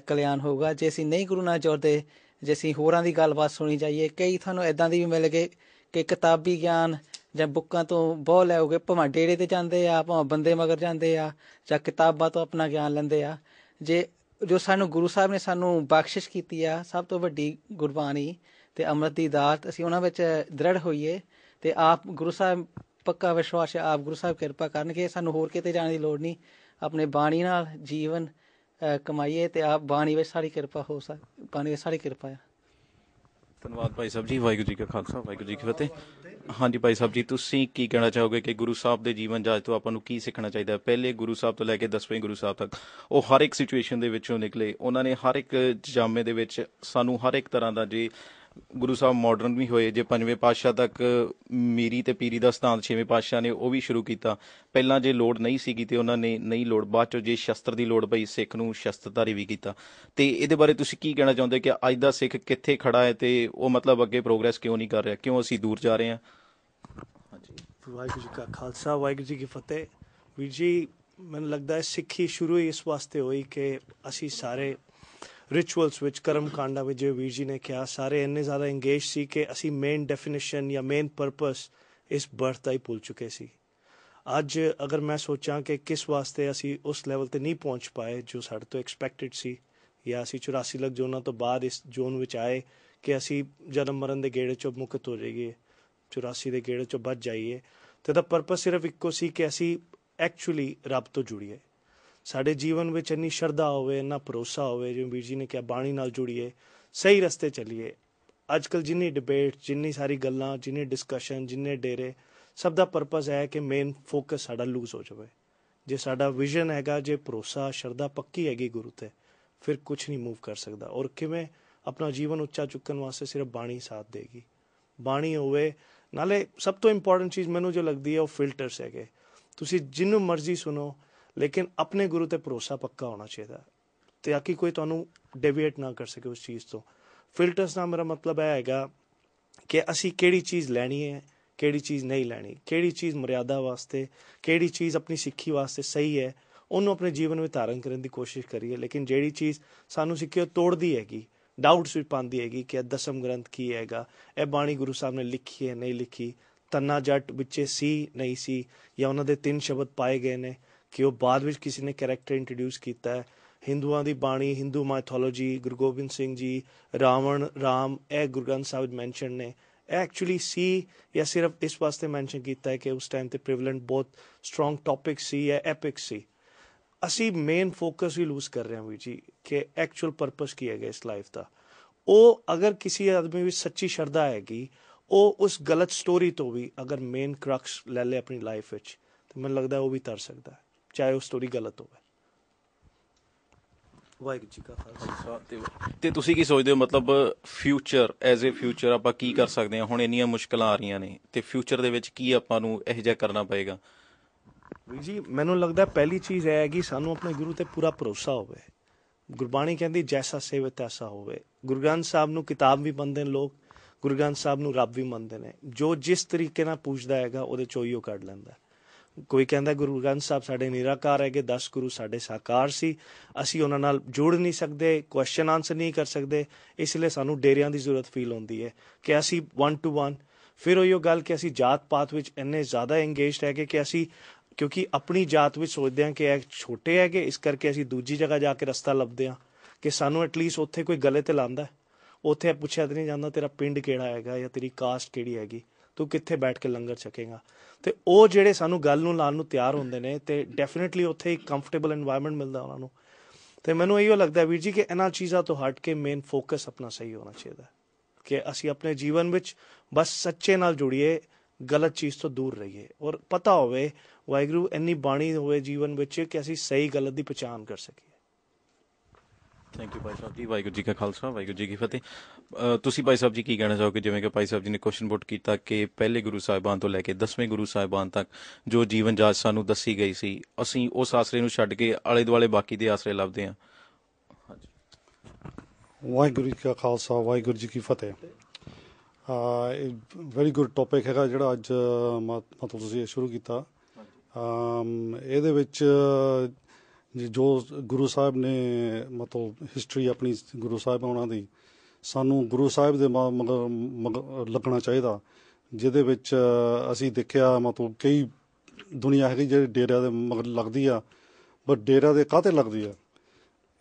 ਕਲਿਆਣ ਹੋਊਗਾ। ਜੇ ਅਸੀਂ ਨਹੀਂ ਗੁਰੂ ਨਾਲ ਜੁੜਦੇ, ਜੇ ਅਸੀਂ ਹੋਰਾਂ ਦੀ ਗੱਲਬਾਤ ਸੁਣੀ ਜਾਈਏ, ਕਈ ਤੁਹਾਨੂੰ ਇੱਦਾਂ ਦੀ ਵੀ ਮਿਲ ਗਏ ਕਿ ਕਿਤਾਬੀ ਗਿਆਨ ਜਾਂ ਬੁੱਕਾਂ ਤੋਂ ਬਹੁਤ ਲੈਓਗੇ, ਭਾਵੇਂ ਡੇਰੇ 'ਤੇ ਜਾਂਦੇ ਆ, ਭਾਵੇਂ ਬੰਦੇ ਮਗਰ ਜਾਂਦੇ ਆ, ਜਾਂ ਕਿਤਾਬਾਂ ਤੋਂ ਆਪਣਾ ਗਿਆਨ ਲੈਂਦੇ ਆ। ਜੇ ਜੋ ਸਾਨੂੰ ਗੁਰੂ ਸਾਹਿਬ ਨੇ ਸਾਨੂੰ ਬਖਸ਼ਿਸ਼ ਕੀਤੀ ਆ, ਸਭ ਤੋਂ ਵੱਡੀ ਗੁਰਬਾਣੀ, ਤੇ ਅੰਮ੍ਰਿਤ ਦੀ ਦਾਤ, ਅਸੀਂ ਉਹਨਾਂ ਵਿੱਚ ਦ੍ਰਿੜ ਹੋਈਏ ਤੇ ਆਪ ਗੁਰੂ ਸਾਹਿਬ, ਪੱਕਾ ਵਿਸ਼ਵਾਸ ਹੈ ਆਪ ਗੁਰੂ ਸਾਹਿਬ ਕਿਰਪਾ ਕਰਨਗੇ। ਸਾਨੂੰ ਹੋਰ ਕਿਤੇ ਜਾਣ ਦੀ ਲੋੜ ਨਹੀਂ, ਆਪਣੇ ਬਾਣੀ ਨਾਲ ਜੀਵਨ ਕਮਾਈਏ ਤੇ ਆਪ ਬਾਣੀ ਵਿੱਚ ਸਾਰੀ ਕਿਰਪਾ ਹੋ ਬਾਣੀ ਵਿੱਚ ਸਾਰੀ ਕਿਰਪਾ ਹੈ। ਧੰਨਵਾਦ ਭਾਈ ਸਾਹਿਬ ਜੀ। ਵਾਹਿਗੁਰੂ ਜੀ ਕਾ ਖਾਲਸਾ, ਵਾਹਿਗੁਰੂ ਜੀ ਕੀ ਫਤਿਹ। ਹਾਂਜੀ ਭਾਈ ਸਾਹਿਬ ਜੀ, ਤੁਸੀਂ ਕੀ ਕਹਿਣਾ ਚਾਹੋਗੇ ਕਿ ਗੁਰੂ ਸਾਹਿਬ ਦੇ ਜੀਵਨ ਜਾਂਚ ਤੋਂ ਆਪਾਂ ਨੂੰ ਕੀ ਸਿੱਖਣਾ ਚਾਹੀਦਾ ਹੈ? ਪਹਿਲੇ ਗੁਰੂ ਸਾਹਿਬ ਤੋਂ ਲੈ ਕੇ 10ਵੇਂ ਗੁਰੂ ਸਾਹਿਬ ਤੱਕ ਉਹ ਹਰ ਇੱਕ ਸਿਚੁਏਸ਼ਨ ਦੇ ਵਿੱਚੋਂ ਨਿਕਲੇ, ਉਹਨਾਂ ਨੇ ਹਰ ਇੱਕ ਜਾਮੇ ਦੇ ਵਿੱਚ ਸਾਨੂੰ ਹਰ ਇੱਕ ਤਰ੍ਹਾਂ ਦਾ, ਜੇ ਗੁਰੂ ਸਾਹਿਬ ਮਾਡਰਨ ਵੀ ਹੋਏ, ਜੇ 5ਵੇਂ ਪਾਤਸ਼ਾਹ ਤੱਕ ਮੀਰੀ ਤੇ ਪੀਰੀ ਦਾ ਸਿਧਾਂਤ 6ਵੇਂ ਪਾਤਸ਼ਾਹ ਨੇ ਉਹ ਵੀ ਸ਼ੁਰੂ ਕੀਤਾ। ਪਹਿਲਾਂ ਜੇ ਲੋੜ ਨਹੀਂ ਸੀਗੀ ਤੇ ਉਹਨਾਂ ਨੇ ਨਹੀਂ ਲੋੜ, ਬਾਅਦ ਚੋਂ ਜੇ ਸ਼ਸਤਰ ਦੀ ਲੋੜ ਪਈ ਸਿੱਖ ਨੂੰ ਸ਼ਸਤਰਧਾਰੀ ਵੀ ਕੀਤਾ। ਤੇ ਇਹਦੇ ਬਾਰੇ ਤੁਸੀਂ ਕੀ ਕਹਿਣਾ ਚਾਹੁੰਦੇ ਕਿ ਅੱਜ ਦਾ ਸਿੱਖ ਕਿੱਥੇ ਖੜਾ ਹੈ ਤੇ ਉਹ ਮਤਲਬ ਅੱਗੇ ਪ੍ਰੋਗਰੈਸ ਕਿਉਂ ਨਹੀਂ ਕਰ ਰਿਹਾ, ਕਿਉਂ ਅਸੀਂ ਦੂਰ ਜਾ ਰਹੇ ਹਾਂ? ਹਾਂਜੀ, ਵਾਹਿਗੁਰੂ ਜੀ ਕਾ ਖਾਲਸਾ, ਵਾਹਿਗੁਰੂ ਜੀ ਕੀ ਫਤਿਹ। ਵੀਰ ਜੀ, ਮੈਨੂੰ ਲੱਗਦਾ ਹੈ ਸਿੱਖੀ ਸ਼ੁਰੂ ਹੀ ਇਸ ਵਾਸਤੇ ਹੋਈ ਕਿ ਅਸੀਂ ਸਾਰੇ ਰਿਚੁਅਲਸ ਵਿੱਚ, ਕਰਮ ਕਾਂਡਾਂ ਵਿੱਚ, ਜਿਵੇਂ ਵੀਰ ਜੀ ਨੇ ਕਿਹਾ, ਸਾਰੇ ਇੰਨੇ ਜ਼ਿਆਦਾ ਇੰਗੇਜ ਸੀ ਕਿ ਅਸੀਂ ਮੇਨ ਡੈਫੀਨੇਸ਼ਨ ਜਾਂ ਮੇਨ ਪਰਪਸ ਇਸ ਬਰਥ ਦਾ ਹੀ ਭੁੱਲ ਚੁੱਕੇ ਸੀ। ਅੱਜ ਅਗਰ ਮੈਂ ਸੋਚਾਂ ਕਿ ਕਿਸ ਵਾਸਤੇ ਅਸੀਂ ਉਸ ਲੈਵਲ 'ਤੇ ਨਹੀਂ ਪਹੁੰਚ ਪਾਏ ਜੋ ਸਾਡੇ ਤੋਂ ਐਕਸਪੈਕਟਡ ਸੀ, ਜਾਂ ਅਸੀਂ 84 ਲੱਖ ਜੋਨਾਂ ਤੋਂ ਬਾਅਦ ਇਸ ਜੋਨ ਵਿੱਚ ਆਏ ਕਿ ਅਸੀਂ ਜਨਮ ਮਰਨ ਦੇ ਗੇੜੇ 'ਚੋਂ ਮੁਕਤ ਹੋ ਜਾਈਏ, 84 ਦੇ ਗੇੜੇ 'ਚੋਂ ਬਚ ਜਾਈਏ, ਤੇ ਉਹਦਾ ਪਰਪਸ ਸਿਰਫ ਇੱਕੋ ਸੀ ਕਿ ਅਸੀਂ ਐਕਚੁਅਲੀ ਰੱਬ ਤੋਂ ਜੁੜੀਏ। ਸਾਡੇ ਜੀਵਨ ਵਿੱਚ ਇੰਨੀ ਸ਼ਰਧਾ ਹੋਵੇ, ਇੰਨਾ ਭਰੋਸਾ ਹੋਵੇ, ਜਿਵੇਂ ਵੀਰ ਜੀ ਨੇ ਕਿਹਾ, ਬਾਣੀ ਨਾਲ ਜੁੜੀਏ, ਸਹੀ ਰਸਤੇ ਚੱਲੀਏ। ਅੱਜ ਕੱਲ੍ਹ ਜਿੰਨੀ ਡਿਬੇਟ, ਜਿੰਨੀ ਸਾਰੀ ਗੱਲਾਂ, ਜਿੰਨੇ ਡਿਸਕਸ਼ਨ, ਜਿੰਨੇ ਡੇਰੇ, ਸਭ ਦਾ ਪਰਪਸ ਹੈ ਕਿ ਮੇਨ ਫੋਕਸ ਸਾਡਾ ਲੂਜ਼ ਹੋ ਜਾਵੇ। ਜੇ ਸਾਡਾ ਵਿਜ਼ਨ ਹੈਗਾ, ਜੇ ਭਰੋਸਾ, ਸ਼ਰਧਾ ਪੱਕੀ ਹੈਗੀ ਗੁਰੂ 'ਤੇ, ਫਿਰ ਕੁਛ ਨਹੀਂ ਮੂਵ ਕਰ ਸਕਦਾ। ਔਰ ਕਿਵੇਂ ਆਪਣਾ ਜੀਵਨ ਉੱਚਾ ਚੁੱਕਣ ਵਾਸਤੇ ਸਿਰਫ ਬਾਣੀ ਸਾਥ ਦੇਗੀ। ਬਾਣੀ ਹੋਵੇ, ਨਾਲੇ ਸਭ ਤੋਂ ਇੰਪੋਰਟੈਂਟ ਚੀਜ਼ ਮੈਨੂੰ ਜੋ ਲੱਗਦੀ ਹੈ ਉਹ ਫਿਲਟਰਸ ਹੈਗੇ। ਤੁਸੀਂ ਜਿਹਨੂੰ ਮਰਜ਼ੀ ਸੁਣੋ, ਲੇਕਿਨ ਆਪਣੇ ਗੁਰੂ 'ਤੇ ਭਰੋਸਾ ਪੱਕਾ ਹੋਣਾ ਚਾਹੀਦਾ, ਤਾਂ ਕਿ ਕੋਈ ਤੁਹਾਨੂੰ ਡੇਵੀਏਟ ਨਾ ਕਰ ਸਕੇ ਉਸ ਚੀਜ਼ ਤੋਂ। ਫਿਲਟਰਸ ਨਾਲ ਮੇਰਾ ਮਤਲਬ ਇਹ ਹੈਗਾ ਕਿ ਅਸੀਂ ਕਿਹੜੀ ਚੀਜ਼ ਲੈਣੀ ਹੈ, ਕਿਹੜੀ ਚੀਜ਼ ਨਹੀਂ ਲੈਣੀ, ਕਿਹੜੀ ਚੀਜ਼ ਮਰਿਆਦਾ ਵਾਸਤੇ, ਕਿਹੜੀ ਚੀਜ਼ ਆਪਣੀ ਸਿੱਖੀ ਵਾਸਤੇ ਸਹੀ ਹੈ, ਉਹਨੂੰ ਆਪਣੇ ਜੀਵਨ ਵਿੱਚ ਧਾਰਨ ਕਰਨ ਦੀ ਕੋਸ਼ਿਸ਼ ਕਰੀਏ। ਲੇਕਿਨ ਜਿਹੜੀ ਚੀਜ਼ ਸਾਨੂੰ ਸਿੱਖੀ ਉਹ ਤੋੜਦੀ ਹੈਗੀ, ਡਾਊਟਸ ਵਿੱਚ ਪਾਉਂਦੀ ਹੈਗੀ ਕਿ ਇਹ ਦਸਮ ਗ੍ਰੰਥ ਕੀ ਹੈਗਾ, ਇਹ ਬਾਣੀ ਗੁਰੂ ਸਾਹਿਬ ਨੇ ਲਿਖੀ ਹੈ ਨਹੀਂ ਲਿਖੀ, ਤੰਨਾ ਜੱਟ ਵਿੱਚੇ ਸੀ ਨਹੀਂ ਸੀ, ਜਾਂ ਉਹਨਾਂ ਦੇ 3 ਸ਼ਬਦ ਪਾਏ ਗਏ ਨੇ ਕਿ ਉਹ ਬਾਅਦ ਵਿੱਚ ਕਿਸੇ ਨੇ ਕੈਰੈਕਟਰ ਇੰਟਰੋਡਿਊਸ ਕੀਤਾ ਹੈ। ਹਿੰਦੂਆਂ ਦੀ ਬਾਣੀ, ਹਿੰਦੂ ਮਾਈਥੋਲੋਜੀ, ਗੁਰੂ ਗੋਬਿੰਦ ਸਿੰਘ ਜੀ, ਰਾਵਣ, ਰਾਮ, ਇਹ ਗੁਰੂ ਗ੍ਰੰਥ ਸਾਹਿਬ ਮੈਂਸ਼ਨ ਨੇ, ਇਹ ਐਕਚੁਅਲੀ ਸੀ ਜਾਂ ਸਿਰਫ ਇਸ ਵਾਸਤੇ ਮੈਂਸ਼ਨ ਕੀਤਾ ਹੈ ਕਿ ਉਸ ਟਾਈਮ 'ਤੇ ਪ੍ਰੀਵਲੈਂਟ ਬਹੁਤ ਸਟਰੋਂਗ ਟੌਪਿਕ ਸੀ ਜਾਂ ਐਪਿਕ ਸੀ। ਅਸੀਂ ਮੇਨ ਫੋਕਸ ਵੀ ਲੂਜ਼ ਕਰ ਰਹੇ ਹਾਂ ਵੀਰ ਜੀ ਕਿ ਐਕਚੁਅਲ ਪਰਪਸ ਕੀ ਹੈਗਾ ਇਸ ਲਾਈਫ ਦਾ। ਉਹ ਅਗਰ ਕਿਸੇ ਆਦਮੀ ਵਿੱਚ ਸੱਚੀ ਸ਼ਰਧਾ ਹੈਗੀ, ਉਹ ਉਸ ਗਲਤ ਸਟੋਰੀ ਤੋਂ ਵੀ ਅਗਰ ਮੇਨ ਕਰਕਸ ਲੈ ਲੇ ਆਪਣੀ ਲਾਈਫ ਵਿੱਚ, ਤਾਂ ਮੈਨੂੰ ਲੱਗਦਾ ਉਹ ਵੀ ਤਰ ਸਕਦਾ ਹੈ, ਚਾਹੇ ਉਹ ਸਟੋਰੀ ਗਲਤ ਹੋਵੇ। ਵਾਹਿਗੁਰੂ ਜੀ ਕਾ ਖਾਲਸਾ। ਤੇ ਤੁਸੀਂ ਕੀ ਸੋਚਦੇ ਹੋ, ਮਤਲਬ ਫਿਊਚਰ, ਐਜ਼ ਏ ਫਿਊਚਰ ਆਪਾਂ ਕੀ ਕਰ ਸਕਦੇ ਹਾਂ? ਹੁਣ ਇੰਨੀਆਂ ਮੁਸ਼ਕਲਾਂ ਆ ਰਹੀਆਂ ਨੇ ਤੇ ਫਿਊਚਰ ਦੇ ਵਿੱਚ ਕੀ ਆਪਾਂ ਨੂੰ ਇਹੋ ਜਿਹਾ ਕਰਨਾ ਪਏਗਾ? ਵੀਰ ਜੀ, ਮੈਨੂੰ ਲੱਗਦਾ ਪਹਿਲੀ ਚੀਜ਼ ਇਹ ਹੈ ਕਿ ਸਾਨੂੰ ਆਪਣੇ ਗੁਰੂ 'ਤੇ ਪੂਰਾ ਭਰੋਸਾ ਹੋਵੇ। ਗੁਰਬਾਣੀ ਕਹਿੰਦੀ ਜੈਸਾ ਸੇਵ ਤੈਸਾ ਹੋਵੇ। ਗੁਰੂ ਗ੍ਰੰਥ ਸਾਹਿਬ ਨੂੰ ਕਿਤਾਬ ਵੀ ਮੰਨਦੇ ਨੇ ਲੋਕ, ਗੁਰੂ ਗ੍ਰੰਥ ਸਾਹਿਬ ਨੂੰ ਰੱਬ ਵੀ ਮੰਨਦੇ ਨੇ। ਜੋ ਜਿਸ ਤਰੀਕੇ ਨਾਲ ਪੁੱਛਦਾ ਹੈਗਾ ਉਹਦੇ 'ਚੋਂ ਹੀ ਉਹ ਕੱਢ ਲੈਂਦਾ। ਕੋਈ ਕਹਿੰਦਾ ਗੁਰੂ ਗ੍ਰੰਥ ਸਾਹਿਬ ਸਾਡੇ ਨਿਰਾਕਾਰ ਹੈਗੇ, 10 ਗੁਰੂ ਸਾਡੇ ਸਾਕਾਰ ਸੀ, ਅਸੀਂ ਉਹਨਾਂ ਨਾਲ ਜੁੜ ਨਹੀਂ ਸਕਦੇ, ਕੁਐਸਚਨ ਆਨਸਰ ਨਹੀਂ ਕਰ ਸਕਦੇ, ਇਸ ਲਈ ਸਾਨੂੰ ਡੇਰਿਆਂ ਦੀ ਜ਼ਰੂਰਤ ਫੀਲ ਹੁੰਦੀ ਹੈ ਕਿ ਅਸੀਂ 1 to 1। ਫਿਰ ਉਹੀ ਗੱਲ ਕਿ ਅਸੀਂ ਜਾਤ ਪਾਤ ਵਿੱਚ ਇੰਨੇ ਜ਼ਿਆਦਾ ਇੰਗੇਜਡ ਹੈਗੇ ਕਿ ਅਸੀਂ, ਕਿਉਂਕਿ ਆਪਣੀ ਜਾਤ ਵਿੱਚ ਸੋਚਦੇ ਹਾਂ ਕਿ ਇਹ ਛੋਟੇ ਹੈਗੇ, ਇਸ ਕਰਕੇ ਅਸੀਂ ਦੂਜੀ ਜਗ੍ਹਾ ਜਾ ਕੇ ਰਸਤਾ ਲੱਭਦੇ ਹਾਂ ਕਿ ਸਾਨੂੰ ਐਟਲੀਸਟ ਉੱਥੇ ਕੋਈ ਗਲੇ 'ਤੇ ਲਾਉਂਦਾ, ਉੱਥੇ ਪੁੱਛਿਆ ਤਾਂ ਨਹੀਂ ਜਾਂਦਾ ਤੇਰਾ ਪਿੰਡ ਕਿਹੜਾ ਹੈਗਾ ਜਾਂ ਤੇਰੀ ਕਾਸਟ ਕਿਹੜੀ ਹੈਗੀ, ਤੂੰ ਕਿੱਥੇ ਬੈਠ ਕੇ ਲੰਗਰ ਛਕੇਗਾ। ਤੇ ਉਹ ਜਿਹੜੇ ਸਾਨੂੰ ਗੱਲ ਨੂੰ ਲਾਉਣ ਨੂੰ ਤਿਆਰ ਹੁੰਦੇ ਨੇ ਤੇ ਡੈਫੀਨੇਟਲੀ ਉੱਥੇ ਇੱਕ ਕੰਫਰਟੇਬਲ এনवायरमेंट ਮਿਲਦਾ ਉਹਨਾਂ ਨੂੰ। ਤੇ ਮੈਨੂੰ ਇਹੋ ਲੱਗਦਾ ਵੀਰ ਜੀ ਕਿ ਇਹਨਾਂ ਚੀਜ਼ਾਂ ਤੋਂ ਹਟ ਕੇ ਮੇਨ ਫੋਕਸ ਆਪਣਾ ਸਹੀ ਹੋਣਾ ਚਾਹੀਦਾ ਕਿ ਅਸੀਂ ਆਪਣੇ ਜੀਵਨ ਵਿੱਚ ਬਸ ਸੱਚੇ ਨਾਲ ਜੁੜੀਏ, ਗਲਤ ਚੀਜ਼ ਤੋਂ ਦੂਰ ਰਹੀਏ, ਔਰ ਪਤਾ ਹੋਵੇ ਵਾਹਿਗੁਰੂ ਇੰਨੀ ਬਾਣੀ ਹੋਵੇ ਜੀਵਨ ਵਿੱਚ ਕਿ ਅਸੀਂ ਸਹੀ ਗਲਤ ਦੀ ਪਛਾਣ ਕਰ ਸਕੀਏ। Thank you Bhai Sahib ji. ਵਾਹਿਗੁਰੂ ਜੀ ਕਾ ਖਾਲਸਾ, ਵਾਹਿਗੁਰੂ ਜੀ ਕੀ ਫਤਿਹ। ਤੁਸੀਂ ਭਾਈ ਸਾਹਿਬ ਜੀ ਕੀ ਕਹਿਣਾ ਚਾਹੋਗੇ? ਜਿਵੇਂ ਕਿ ਭਾਈ ਸਾਹਿਬ ਜੀ ਨੇ ਕੁਐਸਚਨ ਪੁੱਟ ਕੀਤਾ ਕਿ ਪਹਿਲੇ ਗੁਰੂ ਸਾਹਿਬਾਨ ਤੋਂ ਲੈ ਕੇ 10ਵੇਂ ਗੁਰੂ ਸਾਹਿਬਾਨ ਤੱਕ ਜੋ ਜੀਵਨ ਜਾਂਚ ਸਾਨੂੰ ਦੱਸੀ ਗਈ ਸੀ, ਅਸੀਂ ਉਸ ਆਸਰੇ ਨੂੰ ਛੱਡ ਕੇ ਆਲੇ ਦੁਆਲੇ ਬਾਕੀ ਦੇ ਆਸਰੇ ਲੱਭਦੇ ਹਾਂ। ਹਾਂਜੀ, ਵਾਹਿਗੁਰੂ ਜੀ ਕਾ ਖਾਲਸਾ, ਵਾਹਿਗੁਰੂ ਜੀ ਕੀ ਫਤਿਹ। ਵੈਰੀ ਗੁੱਡ ਟੌਪਿਕ ਹੈਗਾ ਜਿਹੜਾ ਅੱਜ ਮਤਲਬ ਤੁਸੀਂ ਸ਼ੁਰੂ ਕੀਤਾ। ਇਹਦੇ ਵਿੱਚ ਜੋ ਗੁਰੂ ਸਾਹਿਬ ਨੇ ਮਤਲਬ ਹਿਸਟਰੀ ਆਪਣੀ ਗੁਰੂ ਸਾਹਿਬ ਉਹਨਾਂ ਦੀ, ਸਾਨੂੰ ਗੁਰੂ ਸਾਹਿਬ ਦੇ ਮਗਰ ਲੱਗਣਾ ਚਾਹੀਦਾ, ਜਿਹਦੇ ਵਿੱਚ ਅਸੀਂ ਦੇਖਿਆ ਮਤਲਬ ਕਈ ਦੁਨੀਆ ਹੈਗੀ ਜਿਹੜੀ ਡੇਰਿਆਂ ਦੇ ਮਗਰ ਲੱਗਦੀ ਆ, ਬਟ ਡੇਰਿਆਂ ਦੇ ਕਾਹਤੇ ਲੱਗਦੀ ਆ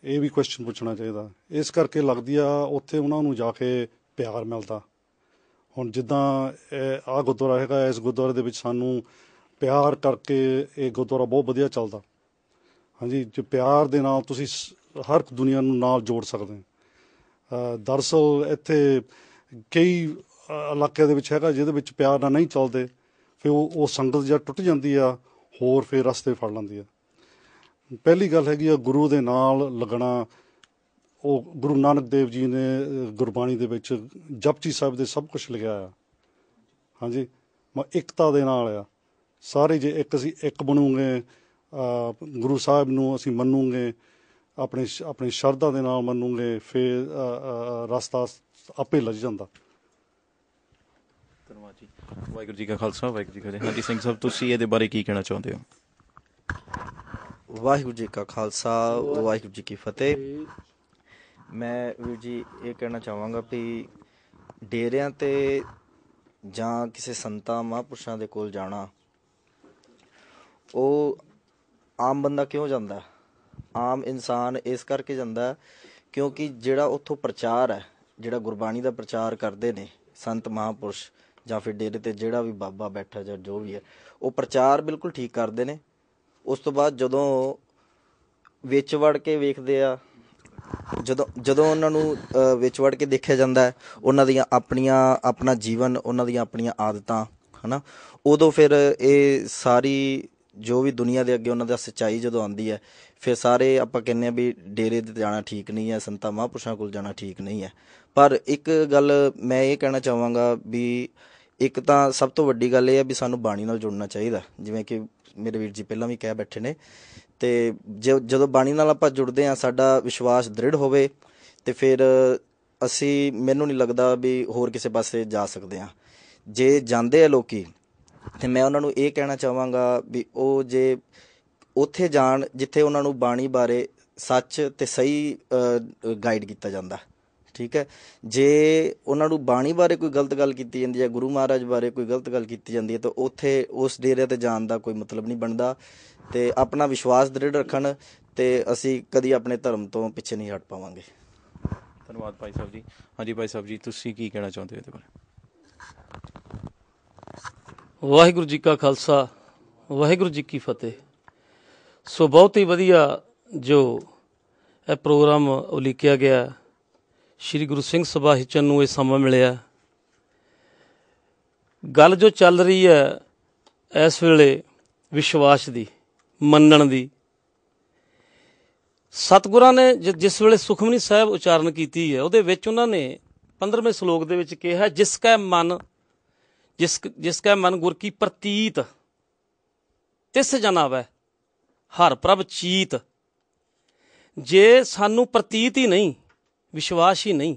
ਇਹ ਵੀ ਕੁਐਸਚਨ ਪੁੱਛਣਾ ਚਾਹੀਦਾ। ਇਸ ਕਰਕੇ ਲੱਗਦੀ ਆ ਉੱਥੇ ਉਹਨਾਂ ਨੂੰ ਜਾ ਕੇ ਪਿਆਰ ਮਿਲਦਾ, ਹੁਣ ਜਿੱਦਾਂ ਆਹ ਗੁਰਦੁਆਰਾ ਹੈਗਾ, ਇਸ ਗੁਰਦੁਆਰੇ ਦੇ ਵਿੱਚ ਸਾਨੂੰ ਪਿਆਰ ਕਰਕੇ ਇਹ ਗੁਰਦੁਆਰਾ ਬਹੁਤ ਵਧੀਆ ਚੱਲਦਾ। ਹਾਂਜੀ, ਜੇ ਪਿਆਰ ਦੇ ਨਾਲ ਤੁਸੀਂ ਹਰ ਇੱਕ ਦੁਨੀਆ ਨੂੰ ਨਾਲ ਜੋੜ ਸਕਦੇ। ਦਰਅਸਲ ਇੱਥੇ ਕਈ ਇਲਾਕਿਆਂ ਦੇ ਵਿੱਚ ਹੈਗਾ ਜਿਹਦੇ ਵਿੱਚ ਪਿਆਰ ਨਾਲ ਨਹੀਂ ਚੱਲਦੇ, ਫਿਰ ਉਹ ਸੰਗਤ ਜਾਂ ਟੁੱਟ ਜਾਂਦੀ ਆ, ਹੋਰ ਫਿਰ ਰਸਤੇ ਫੜ ਲੈਂਦੀ ਆ। ਪਹਿਲੀ ਗੱਲ ਹੈਗੀ ਆ ਗੁਰੂ ਦੇ ਨਾਲ ਲੱਗਣਾ। ਉਹ ਗੁਰੂ ਨਾਨਕ ਦੇਵ ਜੀ ਨੇ ਗੁਰਬਾਣੀ ਦੇ ਵਿੱਚ ਜਪਜੀ ਸਾਹਿਬ ਦੇ ਸਭ ਕੁਛ ਲਿਖਿਆ ਆ। ਹਾਂਜੀ, ਇਕਤਾ ਦੇ ਨਾਲ ਆ ਸਾਰੇ। ਜੇ ਅਸੀਂ ਇੱਕ ਬਣੂਗੇ, ਗੁਰੂ ਸਾਹਿਬ ਨੂੰ ਅਸੀਂ ਮੰਨੂਗੇ, ਆਪਣੀ ਸ਼ਰਧਾ ਦੇ ਨਾਲ ਮੰਨੂਗੇ, ਫਿਰ ਰਸਤਾ ਆਪੇ ਲੱਜ ਜਾਂਦਾ। ਧੰਨਵਾਦ ਜੀ। ਵਾਹਿਗੁਰੂ ਜੀ ਕਾ ਖਾਲਸਾ, ਵਾਹਿਗੁਰੂ ਜੀ ਕੀ ਫਤਿਹ। ਹਾਂਜੀ ਸਿੰਘ ਸਾਹਿਬ, ਤੁਸੀਂ ਇਹਦੇ ਬਾਰੇ ਕੀ ਕਹਿਣਾ ਚਾਹੁੰਦੇ ਹੋ? ਵਾਹਿਗੁਰੂ ਜੀ ਕਾ ਖਾਲਸਾ, ਵਾਹਿਗੁਰੂ ਜੀ ਕੀ ਫਤਿਹ। ਮੈਂ ਵੀਰ ਜੀ ਇਹ ਕਹਿਣਾ ਚਾਹਾਂਗਾ ਵੀ ਡੇਰਿਆਂ 'ਤੇ ਜਾਂ ਕਿਸੇ ਸੰਤਾਂ ਮਹਾਂਪੁਰਸ਼ਾਂ ਦੇ ਕੋਲ ਜਾਣਾ, ਉਹ ਆਮ ਬੰਦਾ ਕਿਉਂ ਜਾਂਦਾ? ਆਮ ਇਨਸਾਨ ਇਸ ਕਰਕੇ ਜਾਂਦਾ ਕਿਉਂਕਿ ਜਿਹੜਾ ਉੱਥੋਂ ਪ੍ਰਚਾਰ ਹੈ, ਜਿਹੜਾ ਗੁਰਬਾਣੀ ਦਾ ਪ੍ਰਚਾਰ ਕਰਦੇ ਨੇ ਸੰਤ ਮਹਾਂਪੁਰਸ਼ ਜਾਂ ਫਿਰ ਡੇਰੇ 'ਤੇ ਜਿਹੜਾ ਵੀ ਬਾਬਾ ਬੈਠਾ ਜਾਂ ਜੋ ਵੀ ਹੈ, ਉਹ ਪ੍ਰਚਾਰ ਬਿਲਕੁਲ ਠੀਕ ਕਰਦੇ ਨੇ। ਉਸ ਤੋਂ ਬਾਅਦ ਜਦੋਂ ਵਿੱਚ ਵੜ ਕੇ ਵੇਖਦੇ ਆ, ਜਦੋਂ ਉਹਨਾਂ ਨੂੰ ਵਿੱਚ ਵੜ ਕੇ ਦੇਖਿਆ ਜਾਂਦਾ, ਉਹਨਾਂ ਦੀਆਂ ਆਪਣਾ ਜੀਵਨ, ਉਹਨਾਂ ਦੀਆਂ ਆਪਣੀਆਂ ਆਦਤਾਂ, ਹੈ ਨਾ, ਉਦੋਂ ਫਿਰ ਇਹ ਸਾਰੀ ਜੋ ਵੀ ਦੁਨੀਆ ਦੇ ਅੱਗੇ ਉਹਨਾਂ ਦਾ ਸੱਚਾਈ ਜਦੋਂ ਆਉਂਦੀ ਹੈ, ਫਿਰ ਸਾਰੇ ਆਪਾਂ ਕਹਿੰਦੇ ਹਾਂ ਵੀ ਡੇਰੇ 'ਤੇ ਜਾਣਾ ਠੀਕ ਨਹੀਂ ਹੈ, ਸੰਤਾਂ ਮਹਾਂਪੁਰਸ਼ਾਂ ਕੋਲ ਜਾਣਾ ਠੀਕ ਨਹੀਂ ਹੈ। ਪਰ ਇੱਕ ਗੱਲ ਮੈਂ ਇਹ ਕਹਿਣਾ ਚਾਹਾਂਗਾ ਵੀ ਇੱਕ ਤਾਂ ਸਭ ਤੋਂ ਵੱਡੀ ਗੱਲ ਇਹ ਹੈ ਵੀ ਸਾਨੂੰ ਬਾਣੀ ਨਾਲ ਜੁੜਨਾ ਚਾਹੀਦਾ, ਜਿਵੇਂ ਕਿ ਮੇਰੇ ਵੀਰ ਜੀ ਪਹਿਲਾਂ ਵੀ ਕਹਿ ਬੈਠੇ ਨੇ। ਅਤੇ ਜਦੋਂ ਬਾਣੀ ਨਾਲ ਆਪਾਂ ਜੁੜਦੇ ਹਾਂ, ਸਾਡਾ ਵਿਸ਼ਵਾਸ ਦ੍ਰਿੜ ਹੋਵੇ, ਅਤੇ ਫਿਰ ਮੈਨੂੰ ਨਹੀਂ ਲੱਗਦਾ ਵੀ ਹੋਰ ਕਿਸੇ ਪਾਸੇ ਜਾ ਸਕਦੇ ਹਾਂ। ਜੇ ਜਾਂਦੇ ਆ ਲੋਕ, ਅਤੇ ਮੈਂ ਉਹਨਾਂ ਨੂੰ ਇਹ ਕਹਿਣਾ ਚਾਹਾਂਗਾ ਵੀ ਉਹ ਜੇ ਉੱਥੇ ਜਾਣ ਜਿੱਥੇ ਉਹਨਾਂ ਨੂੰ ਬਾਣੀ ਬਾਰੇ ਸੱਚ ਅਤੇ ਸਹੀ ਗਾਈਡ ਕੀਤਾ ਜਾਂਦਾ, ਠੀਕ ਹੈ। ਜੇ ਉਹਨਾਂ ਨੂੰ ਬਾਣੀ ਬਾਰੇ ਕੋਈ ਗਲਤ ਗੱਲ ਕੀਤੀ ਜਾਂਦੀ ਹੈ, ਗੁਰੂ ਮਹਾਰਾਜ ਬਾਰੇ ਕੋਈ ਗਲਤ ਗੱਲ ਕੀਤੀ ਜਾਂਦੀ ਹੈ, ਤਾਂ ਉੱਥੇ ਉਸ ਡੇਰੇ 'ਤੇ ਜਾਣ ਦਾ ਕੋਈ ਮਤਲਬ ਨਹੀਂ ਬਣਦਾ। ਅਤੇ ਆਪਣਾ ਵਿਸ਼ਵਾਸ ਦ੍ਰਿੜ ਰੱਖਣ, ਅਤੇ ਅਸੀਂ ਕਦੀ ਆਪਣੇ ਧਰਮ ਤੋਂ ਪਿੱਛੇ ਨਹੀਂ ਹਟ ਪਾਵਾਂਗੇ। ਧੰਨਵਾਦ ਭਾਈ ਸਾਹਿਬ ਜੀ। ਹਾਂਜੀ ਭਾਈ ਸਾਹਿਬ ਜੀ, ਤੁਸੀਂ ਕੀ ਕਹਿਣਾ ਚਾਹੁੰਦੇ ਹੋ ਇਹਦੇ ਬਾਰੇ? ਵਾਹਿਗੁਰੂ ਜੀ ਕਾ ਖਾਲਸਾ, ਵਾਹਿਗੁਰੂ ਜੀ ਕੀ ਫਤਿਹ। ਸੋ ਬਹੁਤ ਹੀ ਵਧੀਆ ਜੋ ਇਹ ਪ੍ਰੋਗਰਾਮ ਉਲੀਕਿਆ ਗਿਆ, ਸ਼੍ਰੀ ਗੁਰੂ ਸਿੰਘ ਸਭਾ ਹਿਚਨ ਨੂੰ ਇਹ ਸਮਾਂ ਮਿਲਿਆ। ਗੱਲ ਜੋ ਚੱਲ ਰਹੀ ਹੈ ਇਸ ਵੇਲੇ ਵਿਸ਼ਵਾਸ ਦੀ, ਮੰਨਣ ਦੀ, ਸਤਿਗੁਰਾਂ ਨੇ ਜਿਸ ਵੇਲੇ ਸੁਖਮਨੀ ਸਾਹਿਬ ਉਚਾਰਨ ਕੀਤੀ ਹੈ, ਉਹਦੇ ਵਿੱਚ ਉਹਨਾਂ ਨੇ 15ਵੇਂ ਸ਼ਲੋਕ ਦੇ ਵਿੱਚ ਕਿਹਾ, ਜਿਸ ਕੈ ਮਨ ਗੁਰ ਕੀ ਪ੍ਰਤੀਤ ਤਿਸ ਜਨ ਆਵੈ ਹਰ ਪ੍ਰਭ ਚੀਤ। ਜੇ ਸਾਨੂੰ ਪ੍ਰਤੀਤ ਹੀ ਨਹੀਂ, ਵਿਸ਼ਵਾਸ ਹੀ ਨਹੀਂ,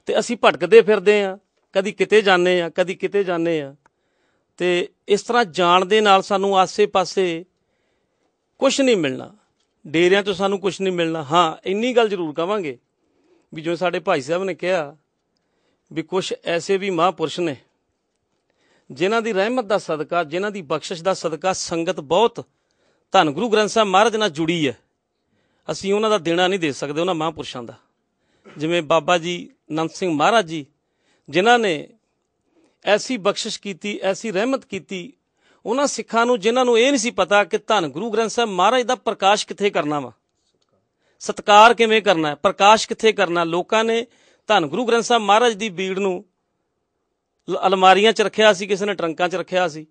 ਤੇ ਅਸੀਂ ਭਟਕਦੇ ਫਿਰਦੇ ਹਾਂ, ਕਦੀ ਕਿਤੇ ਜਾਂਦੇ ਹਾਂ, ਕਦੀ ਕਿਤੇ ਜਾਂਦੇ ਹਾਂ, ਅਤੇ ਇਸ ਤਰ੍ਹਾਂ ਜਾਣ ਦੇ ਨਾਲ ਸਾਨੂੰ ਆਸੇ ਪਾਸੇ ਕੁਛ ਨਹੀਂ ਮਿਲਣਾ, ਡੇਰਿਆਂ ਤੋਂ ਸਾਨੂੰ ਕੁਛ ਨਹੀਂ ਮਿਲਣਾ। ਹਾਂ, ਇੰਨੀ ਗੱਲ ਜ਼ਰੂਰ ਕਹਾਂਗੇ ਵੀ ਜਿਵੇਂ ਸਾਡੇ ਭਾਈ ਸਾਹਿਬ ਨੇ ਕਿਹਾ ਵੀ ਕੁਛ ਐਸੇ ਵੀ ਮਹਾਂਪੁਰਸ਼ ਨੇ ਜਿਨ੍ਹਾਂ ਦੀ ਰਹਿਮਤ ਦਾ ਸਦਕਾ, ਜਿਨ੍ਹਾਂ ਦੀ ਬਖਸ਼ਿਸ਼ ਦਾ ਸਦਕਾ ਸੰਗਤ ਬਹੁਤ ਧੰਨ ਗੁਰੂ ਗ੍ਰੰਥ ਸਾਹਿਬ ਮਹਾਰਾਜ ਨਾਲ ਜੁੜੀ ਹੈ। ਅਸੀਂ ਉਹਨਾਂ ਦਾ ਦੇਣਾ ਨਹੀਂ ਦੇ ਸਕਦੇ, ਉਹਨਾਂ ਮਹਾਂਪੁਰਸ਼ਾਂ ਦਾ। ਜਿਵੇਂ ਬਾਬਾ ਜੀ ਨੰਦ ਸਿੰਘ ਮਹਾਰਾਜ ਜੀ, ਜਿਨ੍ਹਾਂ ਨੇ ਐਸੀ ਬਖਸ਼ਿਸ਼ ਕੀਤੀ, ਐਸੀ ਰਹਿਮਤ ਕੀਤੀ ਉਹਨਾਂ ਸਿੱਖਾਂ ਨੂੰ ਜਿਨ੍ਹਾਂ ਨੂੰ ਇਹ ਨਹੀਂ ਸੀ ਪਤਾ ਕਿ ਧੰਨ ਗੁਰੂ ਗ੍ਰੰਥ ਸਾਹਿਬ ਮਹਾਰਾਜ ਦਾ ਪ੍ਰਕਾਸ਼ ਕਿੱਥੇ ਕਰਨਾ ਵਾ, ਸਤਿਕਾਰ ਕਿਵੇਂ ਕਰਨਾ, ਪ੍ਰਕਾਸ਼ ਕਿੱਥੇ ਕਰਨਾ। ਲੋਕਾਂ ਨੇ ਧੰਨ ਗੁਰੂ ਗ੍ਰੰਥ ਸਾਹਿਬ ਮਹਾਰਾਜ ਦੀ ਬੀੜ ਨੂੰ ਅਲਮਾਰੀਆਂ 'ਚ ਰੱਖਿਆ ਸੀ, ਕਿਸੇ ਨੇ ਟਰੰਕਾਂ 'ਚ ਰੱਖਿਆ ਸੀ,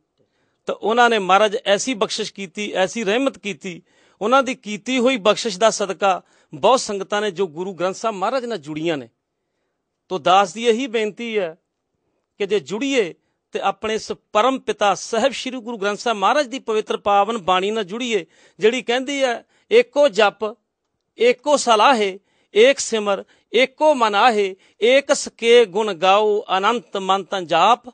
ਤਾਂ ਉਹਨਾਂ ਨੇ ਮਹਾਰਾਜ ਐਸੀ ਬਖਸ਼ਿਸ਼ ਕੀਤੀ, ਐਸੀ ਰਹਿਮਤ ਕੀਤੀ, ਉਹਨਾਂ ਦੀ ਕੀਤੀ ਹੋਈ ਬਖਸ਼ਿਸ਼ ਦਾ ਸਦਕਾ ਬਹੁਤ ਸੰਗਤਾਂ ਨੇ ਜੋ ਗੁਰੂ ਗ੍ਰੰਥ ਸਾਹਿਬ ਮਹਾਰਾਜ ਨਾਲ ਜੁੜੀਆਂ ਨੇ। ਤੋ ਦਾਸ ਦੀ ਇਹੀ ਬੇਨਤੀ ਹੈ ਕਿ ਜੇ ਜੁੜੀਏ ਤੇ ਆਪਣੇ ਇਸ ਪਰਮ ਪਿਤਾ ਸਾਹਿਬ ਸ਼੍ਰੀ ਗੁਰੂ ਗ੍ਰੰਥ ਸਾਹਿਬ ਮਹਾਰਾਜ ਦੀ ਪਵਿੱਤਰ ਪਾਵਨ ਬਾਣੀ ਨਾਲ ਜੁੜੀਏ, ਜਿਹੜੀ ਕਹਿੰਦੀ ਹੈ ਏਕੋ ਜਪ ਏਕੋ ਸਲਾਹੇ ਏਕ ਸਿਮਰ ਏਕੋ ਮਨ ਆਹੇ ਏਕ ਸਕੇ ਗੁਣ ਗਾਓ ਅਨੰਤ ਮੰਤ ਜਾਪ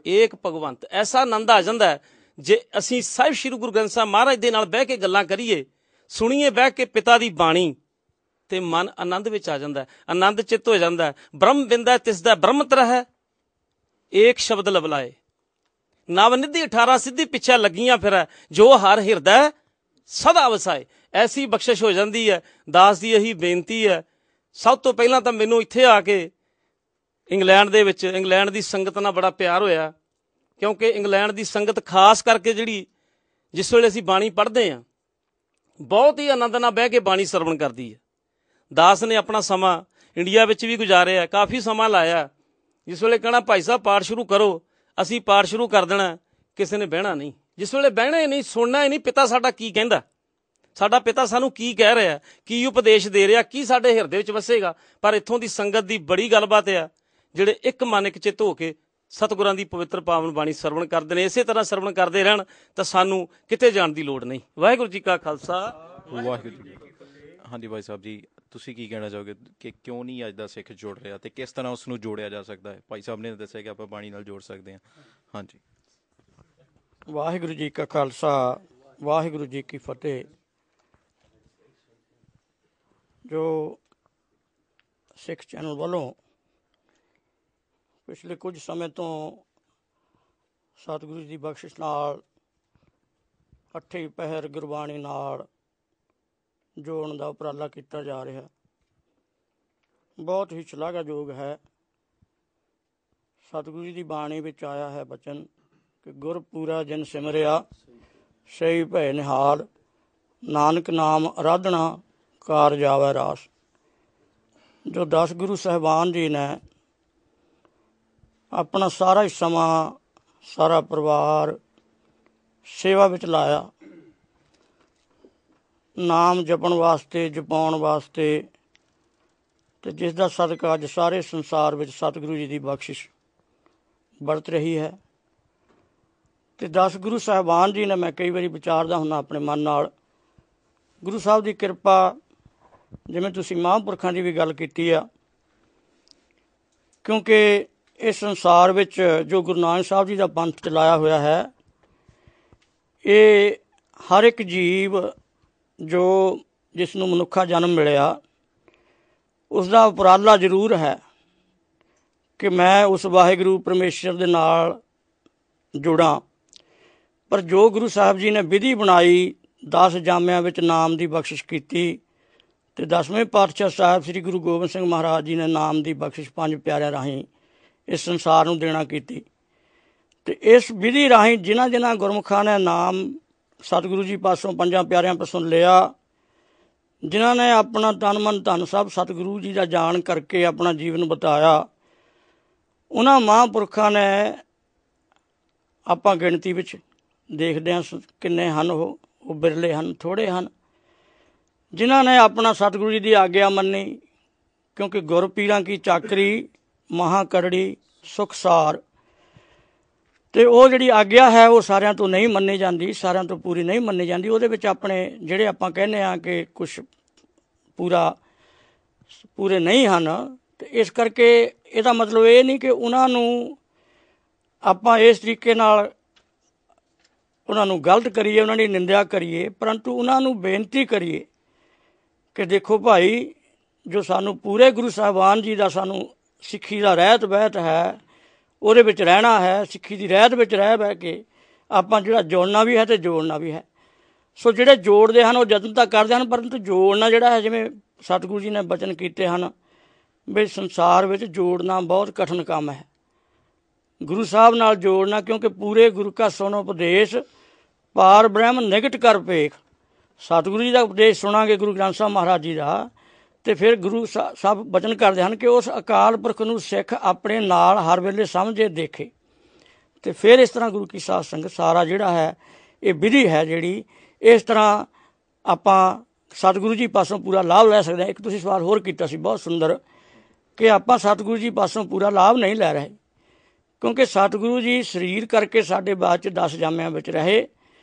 ਏਕ ਭਗਵੰਤ। ਐਸਾ ਆਨੰਦ ਆ ਜਾਂਦਾ ਜੇ ਅਸੀਂ ਸਾਹਿਬ ਸ਼੍ਰੀ ਗੁਰੂ ਗ੍ਰੰਥ ਸਾਹਿਬ ਮਹਾਰਾਜ ਦੇ ਨਾਲ ਬਹਿ ਕੇ ਗੱਲਾਂ ਕਰੀਏ, ਸੁਣੀਏ ਬਹਿ ਕੇ ਪਿਤਾ ਦੀ ਬਾਣੀ, ਤੇ ਮਨ ਆਨੰਦ ਵਿੱਚ ਆ ਜਾਂਦਾ, ਆਨੰਦ ਚਿੱਤ ਹੋ ਜਾਂਦਾ। ਬ੍ਰਹਮ ਬਿੰਦਾ ਤਿਸ ਦਾ ਬ੍ਰਹਮਤ ਰਹਿ ਏਕ ਸ਼ਬਦ ਲਵਲਾਏ, ਨਵ ਨਿਧੀ 18 ਸਿੱਧੀ ਪਿੱਛੇ ਲੱਗੀਆਂ ਫਿਰ ਜੋ ਹਰ ਹਿਰਦਾ ਸਦਾ ਵਸਾਏ। ਐਸੀ ਬਖਸ਼ਿਸ਼ ਹੋ ਜਾਂਦੀ ਹੈ। ਦਾਸ ਦੀ ਇਹੀ ਬੇਨਤੀ ਹੈ, ਸਭ ਤੋਂ ਪਹਿਲਾਂ ਤਾਂ ਮੈਨੂੰ ਇੱਥੇ ਆ ਕੇ ਇੰਗਲੈਂਡ ਦੇ ਵਿੱਚ ਇੰਗਲੈਂਡ ਦੀ ਸੰਗਤ ਨਾਲ ਬੜਾ ਪਿਆਰ ਹੋਇਆ, ਕਿਉਂਕਿ ਇੰਗਲੈਂਡ ਦੀ ਸੰਗਤ ਖਾਸ ਕਰਕੇ ਜਿਹੜੀ ਜਿਸ ਵੇਲੇ ਅਸੀਂ ਬਾਣੀ ਪੜ੍ਹਦੇ ਹਾਂ ਬਹੁਤ ਹੀ ਆਨੰਦ ਨਾਲ ਬਹਿ ਕੇ ਬਾਣੀ ਸਰਵਣ ਕਰਦੀ ਹੈ। ਦਾਸ ਨੇ ਆਪਣਾ ਸਮਾਂ ਇੰਡੀਆ ਵਿੱਚ ਵੀ ਗੁਜ਼ਾਰਿਆ, ਕਾਫੀ ਸਮਾਂ ਲਾਇਆ। ਜਿਸ ਵੇਲੇ ਕਹਿਣਾ ਭਾਈ ਸਾਹਿਬ ਪਾਠ ਸ਼ੁਰੂ ਕਰੋ, ਅਸੀਂ ਪਾਠ ਸ਼ੁਰੂ ਕਰ ਦੇਣਾ, ਕਿਸੇ ਨੇ ਬਹਿਣਾ ਨਹੀਂ। ਜਿਸ ਵੇਲੇ ਬਹਿਣਾ ਹੀ ਨਹੀਂ, ਸੁਣਨਾ ਹੀ ਨਹੀਂ, ਪਿਤਾ ਸਾਡਾ ਕੀ ਕਹਿੰਦਾ, ਸਾਡਾ ਪਿਤਾ ਸਾਨੂੰ ਕੀ ਕਹਿ ਰਿਹਾ, ਕੀ ਉਪਦੇਸ਼ ਦੇ ਰਿਹਾ, ਕੀ ਸਾਡੇ ਹਿਰਦੇ ਵਿੱਚ ਵਸੇਗਾ। ਪਰ ਇੱਥੋਂ ਦੀ ਸੰਗਤ ਦੀ ਬੜੀ ਗੱਲਬਾਤ ਆ, ਜਿਹੜੇ ਇੱਕ ਮਨ ਇੱਕ ਚਿੱਤ ਹੋ ਕੇ ਸਤਿਗੁਰਾਂ ਦੀ ਪਵਿੱਤਰ ਪਾਵਨ ਬਾਣੀ ਸਰਵਣ ਕਰਦੇ ਨੇ। ਇਸੇ ਤਰ੍ਹਾਂ ਸਰਵਣ ਕਰਦੇ ਰਹਿਣ ਤਾਂ ਸਾਨੂੰ ਕਿਤੇ ਜਾਣ ਦੀ ਲੋੜ ਨਹੀਂ। ਵਾਹਿਗੁਰੂ ਜੀ ਕਾ ਖਾਲਸਾ, ਵਾਹਿਗੁਰੂ ਜੀ। ਹਾਂਜੀ ਭਾਈ ਸਾਹਿਬ ਜੀ, ਤੁਸੀਂ ਕੀ ਕਹਿਣਾ ਚਾਹੋਗੇ ਕਿ ਕਿਉਂ ਨਹੀਂ ਅੱਜ ਦਾ ਸਿੱਖ ਜੁੜ ਰਿਹਾ ਤੇ ਕਿਸ ਤਰ੍ਹਾਂ ਉਸ ਨੂੰ ਜੋੜਿਆ ਜਾ ਸਕਦਾ ਹੈ? ਭਾਈ ਸਾਹਿਬ ਨੇ ਦੱਸਿਆ ਕਿ ਆਪਾਂ ਬਾਣੀ ਨਾਲ ਜੋੜ ਸਕਦੇ ਹਾਂ। ਹਾਂਜੀ, ਵਾਹਿਗੁਰੂ ਜੀ ਕਾ ਖਾਲਸਾ, ਵਾਹਿਗੁਰੂ ਜੀ ਕੀ ਫਤਿਹ। ਜੋ ਸਿੱਖ ਚੈਨਲ ਵੱਲੋਂ ਪਿਛਲੇ ਕੁਝ ਸਮੇਂ ਤੋਂ ਸਤਿਗੁਰੂ ਜੀ ਦੀ ਬਖਸ਼ਿਸ਼ ਨਾਲ ਅੱਠੇ ਪਹਿਰ ਗੁਰਬਾਣੀ ਨਾਲ ਜੋੜਨ ਦਾ ਉਪਰਾਲਾ ਕੀਤਾ ਜਾ ਰਿਹਾ, ਬਹੁਤ ਹੀ ਸ਼ਲਾਘਾਯੋਗ ਹੈ। ਸਤਿਗੁਰੂ ਜੀ ਦੀ ਬਾਣੀ ਵਿੱਚ ਆਇਆ ਹੈ ਬਚਨ ਕਿ ਗੁਰ ਪੂਰਾ ਜਿਨ ਸਿਮਰਿਆ ਸਈ ਭੈ ਨਿਹਾਲ, ਨਾਨਕ ਨਾਮ ਅਰਾਧਨਾ ਕਾਰਜ ਆਵੈ ਰਾਸ। ਜੋ 10 ਗੁਰੂ ਸਾਹਿਬਾਨ ਜੀ ਨੇ ਆਪਣਾ ਸਾਰਾ ਹੀ ਸਮਾਂ, ਸਾਰਾ ਪਰਿਵਾਰ ਸੇਵਾ ਵਿੱਚ ਲਾਇਆ, ਨਾਮ ਜਪਣ ਵਾਸਤੇ, ਜਪਾਉਣ ਵਾਸਤੇ, ਤੇ ਜਿਸ ਦਾ ਸਦਕਾ ਅੱਜ ਸਾਰੇ ਸੰਸਾਰ ਵਿੱਚ ਸਤਿਗੁਰੂ ਜੀ ਦੀ ਬਖਸ਼ਿਸ਼ ਵਰਤ ਰਹੀ ਹੈ। ਤੇ 10 ਗੁਰੂ ਸਾਹਿਬਾਨ ਜੀ ਨੇ, ਮੈਂ ਕਈ ਵਾਰੀ ਵਿਚਾਰਦਾ ਹੁੰਦਾ ਆਪਣੇ ਮਨ ਨਾਲ, ਗੁਰੂ ਸਾਹਿਬ ਦੀ ਕਿਰਪਾ, ਜਿਵੇਂ ਤੁਸੀਂ ਮਹਾਂਪੁਰਖਾਂ ਦੀ ਵੀ ਗੱਲ ਕੀਤੀ ਆ, ਕਿਉਂਕਿ ਇਸ ਸੰਸਾਰ ਵਿੱਚ ਜੋ ਗੁਰੂ ਨਾਨਕ ਸਾਹਿਬ ਜੀ ਦਾ ਪੰਥ ਚਲਾਇਆ ਹੋਇਆ ਹੈ, ਇਹ ਹਰ ਇੱਕ ਜੀਵ ਜੋ ਜਿਸ ਨੂੰ ਮਨੁੱਖਾ ਜਨਮ ਮਿਲਿਆ, ਉਸ ਦਾ ਉਪਰਾਲਾ ਜ਼ਰੂਰ ਹੈ ਕਿ ਮੈਂ ਉਸ ਵਾਹਿਗੁਰੂ ਪਰਮੇਸ਼ਰ ਦੇ ਨਾਲ ਜੁੜਾਂ। ਪਰ ਜੋ ਗੁਰੂ ਸਾਹਿਬ ਜੀ ਨੇ ਵਿਧੀ ਬਣਾਈ, 10 ਜਾਮਿਆਂ ਵਿੱਚ ਨਾਮ ਦੀ ਬਖਸ਼ਿਸ਼ ਕੀਤੀ, ਤੇ 10ਵੇਂ ਪਾਤਸ਼ਾਹ ਸਾਹਿਬ ਸ੍ਰੀ ਗੁਰੂ ਗੋਬਿੰਦ ਸਿੰਘ ਮਹਾਰਾਜ ਜੀ ਨੇ ਨਾਮ ਦੀ ਬਖਸ਼ਿਸ਼ 5 ਪਿਆਰਿਆਂ ਰਾਹੀਂ ਇਸ ਸੰਸਾਰ ਨੂੰ ਦੇਣਾ ਕੀਤੀ। ਤੇ ਇਸ ਵਿਧੀ ਰਾਹੀਂ ਜਿਨ੍ਹਾਂ ਗੁਰਮੁਖਾਂ ਨੇ ਨਾਮ ਸਤਿਗੁਰੂ ਜੀ ਪਾਸੋਂ 5 ਪਿਆਰਿਆਂ ਪਾਸੋਂ ਲਿਆ, ਜਿਨ੍ਹਾਂ ਨੇ ਆਪਣਾ ਤਨ ਮਨ ਧਨ ਸਭ ਸਤਿਗੁਰੂ ਜੀ ਦਾ ਜਾਣ ਕਰਕੇ ਆਪਣਾ ਜੀਵਨ ਬਿਤਾਇਆ, ਉਹਨਾਂ ਮਹਾਂਪੁਰਖਾਂ ਨੇ ਆਪਾਂ ਗਿਣਤੀ ਵਿੱਚ ਦੇਖਦੇ ਹਾਂ ਕਿੰਨੇ ਹਨ, ਉਹ ਬਿਰਲੇ ਹਨ, ਥੋੜ੍ਹੇ ਹਨ, ਜਿਨ੍ਹਾਂ ਨੇ ਆਪਣਾ ਸਤਿਗੁਰੂ ਜੀ ਦੀ ਆਗਿਆ ਮੰਨੀ। ਕਿਉਂਕਿ ਗੁਰ ਪੀਰਾਂ ਕੀ ਚਾਕਰੀ ਮਹਾਂ ਕਰੜੀ ਸੁਖਸਾਰ, ਤੇ ਉਹ ਜਿਹੜੀ ਆਗਿਆ ਹੈ ਉਹ ਸਾਰਿਆਂ ਤੋਂ ਨਹੀਂ ਮੰਨੀ ਜਾਂਦੀ, ਸਾਰਿਆਂ ਤੋਂ ਪੂਰੀ ਨਹੀਂ ਮੰਨੀ ਜਾਂਦੀ। ਉਹਦੇ ਵਿੱਚ ਆਪਣੇ ਜਿਹੜੇ ਆਪਾਂ ਕਹਿੰਦੇ ਹਾਂ ਕਿ ਕੁਛ ਪੂਰੇ ਨਹੀਂ ਹਨ, ਤੇ ਇਸ ਕਰਕੇ ਇਹਦਾ ਮਤਲਬ ਇਹ ਨਹੀਂ ਕਿ ਉਹਨਾਂ ਨੂੰ ਆਪਾਂ ਇਸ ਤਰੀਕੇ ਨਾਲ ਉਹਨਾਂ ਨੂੰ ਗਲਤ ਕਰੀਏ, ਉਹਨਾਂ ਦੀ ਨਿੰਦਿਆ ਕਰੀਏ, ਪਰੰਤੂ ਉਹਨਾਂ ਨੂੰ ਬੇਨਤੀ ਕਰੀਏ ਕਿ ਦੇਖੋ ਭਾਈ, ਜੋ ਸਾਨੂੰ ਪੂਰੇ ਗੁਰੂ ਸਾਹਿਬਾਨ ਜੀ ਦਾ ਸਾਨੂੰ ਸਿੱਖੀ ਦਾ ਰਹਿਤ ਬਹਿਤ ਹੈ, ਉਹਦੇ ਵਿੱਚ ਰਹਿਣਾ ਹੈ। ਸਿੱਖੀ ਦੀ ਰਹਿਤ ਵਿੱਚ ਰਹਿ ਬਹਿ ਕੇ ਆਪਾਂ ਜਿਹੜਾ ਜੋੜਨਾ ਵੀ ਹੈ ਤੇ ਜੋੜਨਾ ਵੀ ਹੈ। ਸੋ ਜਿਹੜੇ ਜੋੜਦੇ ਹਨ ਉਹ ਯਤਨ ਤਾਂ ਕਰਦੇ ਹਨ, ਪਰੰਤੂ ਜੋੜਨਾ ਜਿਹੜਾ ਹੈ, ਜਿਵੇਂ ਸਤਿਗੁਰੂ ਜੀ ਨੇ ਬਚਨ ਕੀਤੇ ਹਨ ਵੀ ਸੰਸਾਰ ਵਿੱਚ ਜੋੜਨਾ ਬਹੁਤ ਕਠਿਨ ਕੰਮ ਹੈ, ਗੁਰੂ ਸਾਹਿਬ ਨਾਲ ਜੋੜਨਾ। ਕਿਉਂਕਿ ਪੂਰੇ ਗੁਰੂ ਕਾ ਸੁਣ ਉਪਦੇਸ਼ ਪਾਰ ਬ੍ਰਹਮ ਨਿਕਟ ਕਰ ਭੇਖ। ਸਤਿਗੁਰੂ ਜੀ ਦਾ ਉਪਦੇਸ਼ ਸੁਣਾਂਗੇ, ਗੁਰੂ ਗ੍ਰੰਥ ਸਾਹਿਬ ਮਹਾਰਾਜ ਜੀ ਦਾ, ਤੇ ਫਿਰ ਗੁਰੂ ਸਾਹਿਬ ਬਚਨ ਕਰਦੇ ਹਨ ਕਿ ਉਸ ਅਕਾਲ ਪੁਰਖ ਨੂੰ ਸਿੱਖ ਆਪਣੇ ਨਾਲ ਹਰ ਵੇਲੇ ਸਮਝੇ ਦੇਖੇ। ਤੇ ਫਿਰ ਇਸ ਤਰ੍ਹਾਂ ਗੁਰੂ ਕੀ ਸਾਧ ਸੰਗਤ ਸਾਰਾ ਜਿਹੜਾ ਹੈ ਇਹ ਵਿਧੀ ਹੈ ਜਿਹੜੀ, ਇਸ ਤਰ੍ਹਾਂ ਆਪਾਂ ਸਤਿਗੁਰੂ ਜੀ ਪਾਸੋਂ ਪੂਰਾ ਲਾਭ ਲੈ ਸਕਦੇ ਹਾਂ। ਇੱਕ ਤੁਸੀਂ ਸਵਾਲ ਹੋਰ ਕੀਤਾ ਸੀ ਬਹੁਤ ਸੁੰਦਰ, ਕਿ ਆਪਾਂ ਸਤਿਗੁਰੂ ਜੀ ਪਾਸੋਂ ਪੂਰਾ ਲਾਭ ਨਹੀਂ ਲੈ ਰਹੇ, ਕਿਉਂਕਿ ਸਤਿਗੁਰੂ ਜੀ ਸਰੀਰ ਕਰਕੇ ਸਾਡੇ ਬਾਅਦ 'ਚ 10 ਜਾਮਿਆਂ ਵਿੱਚ ਰਹੇ,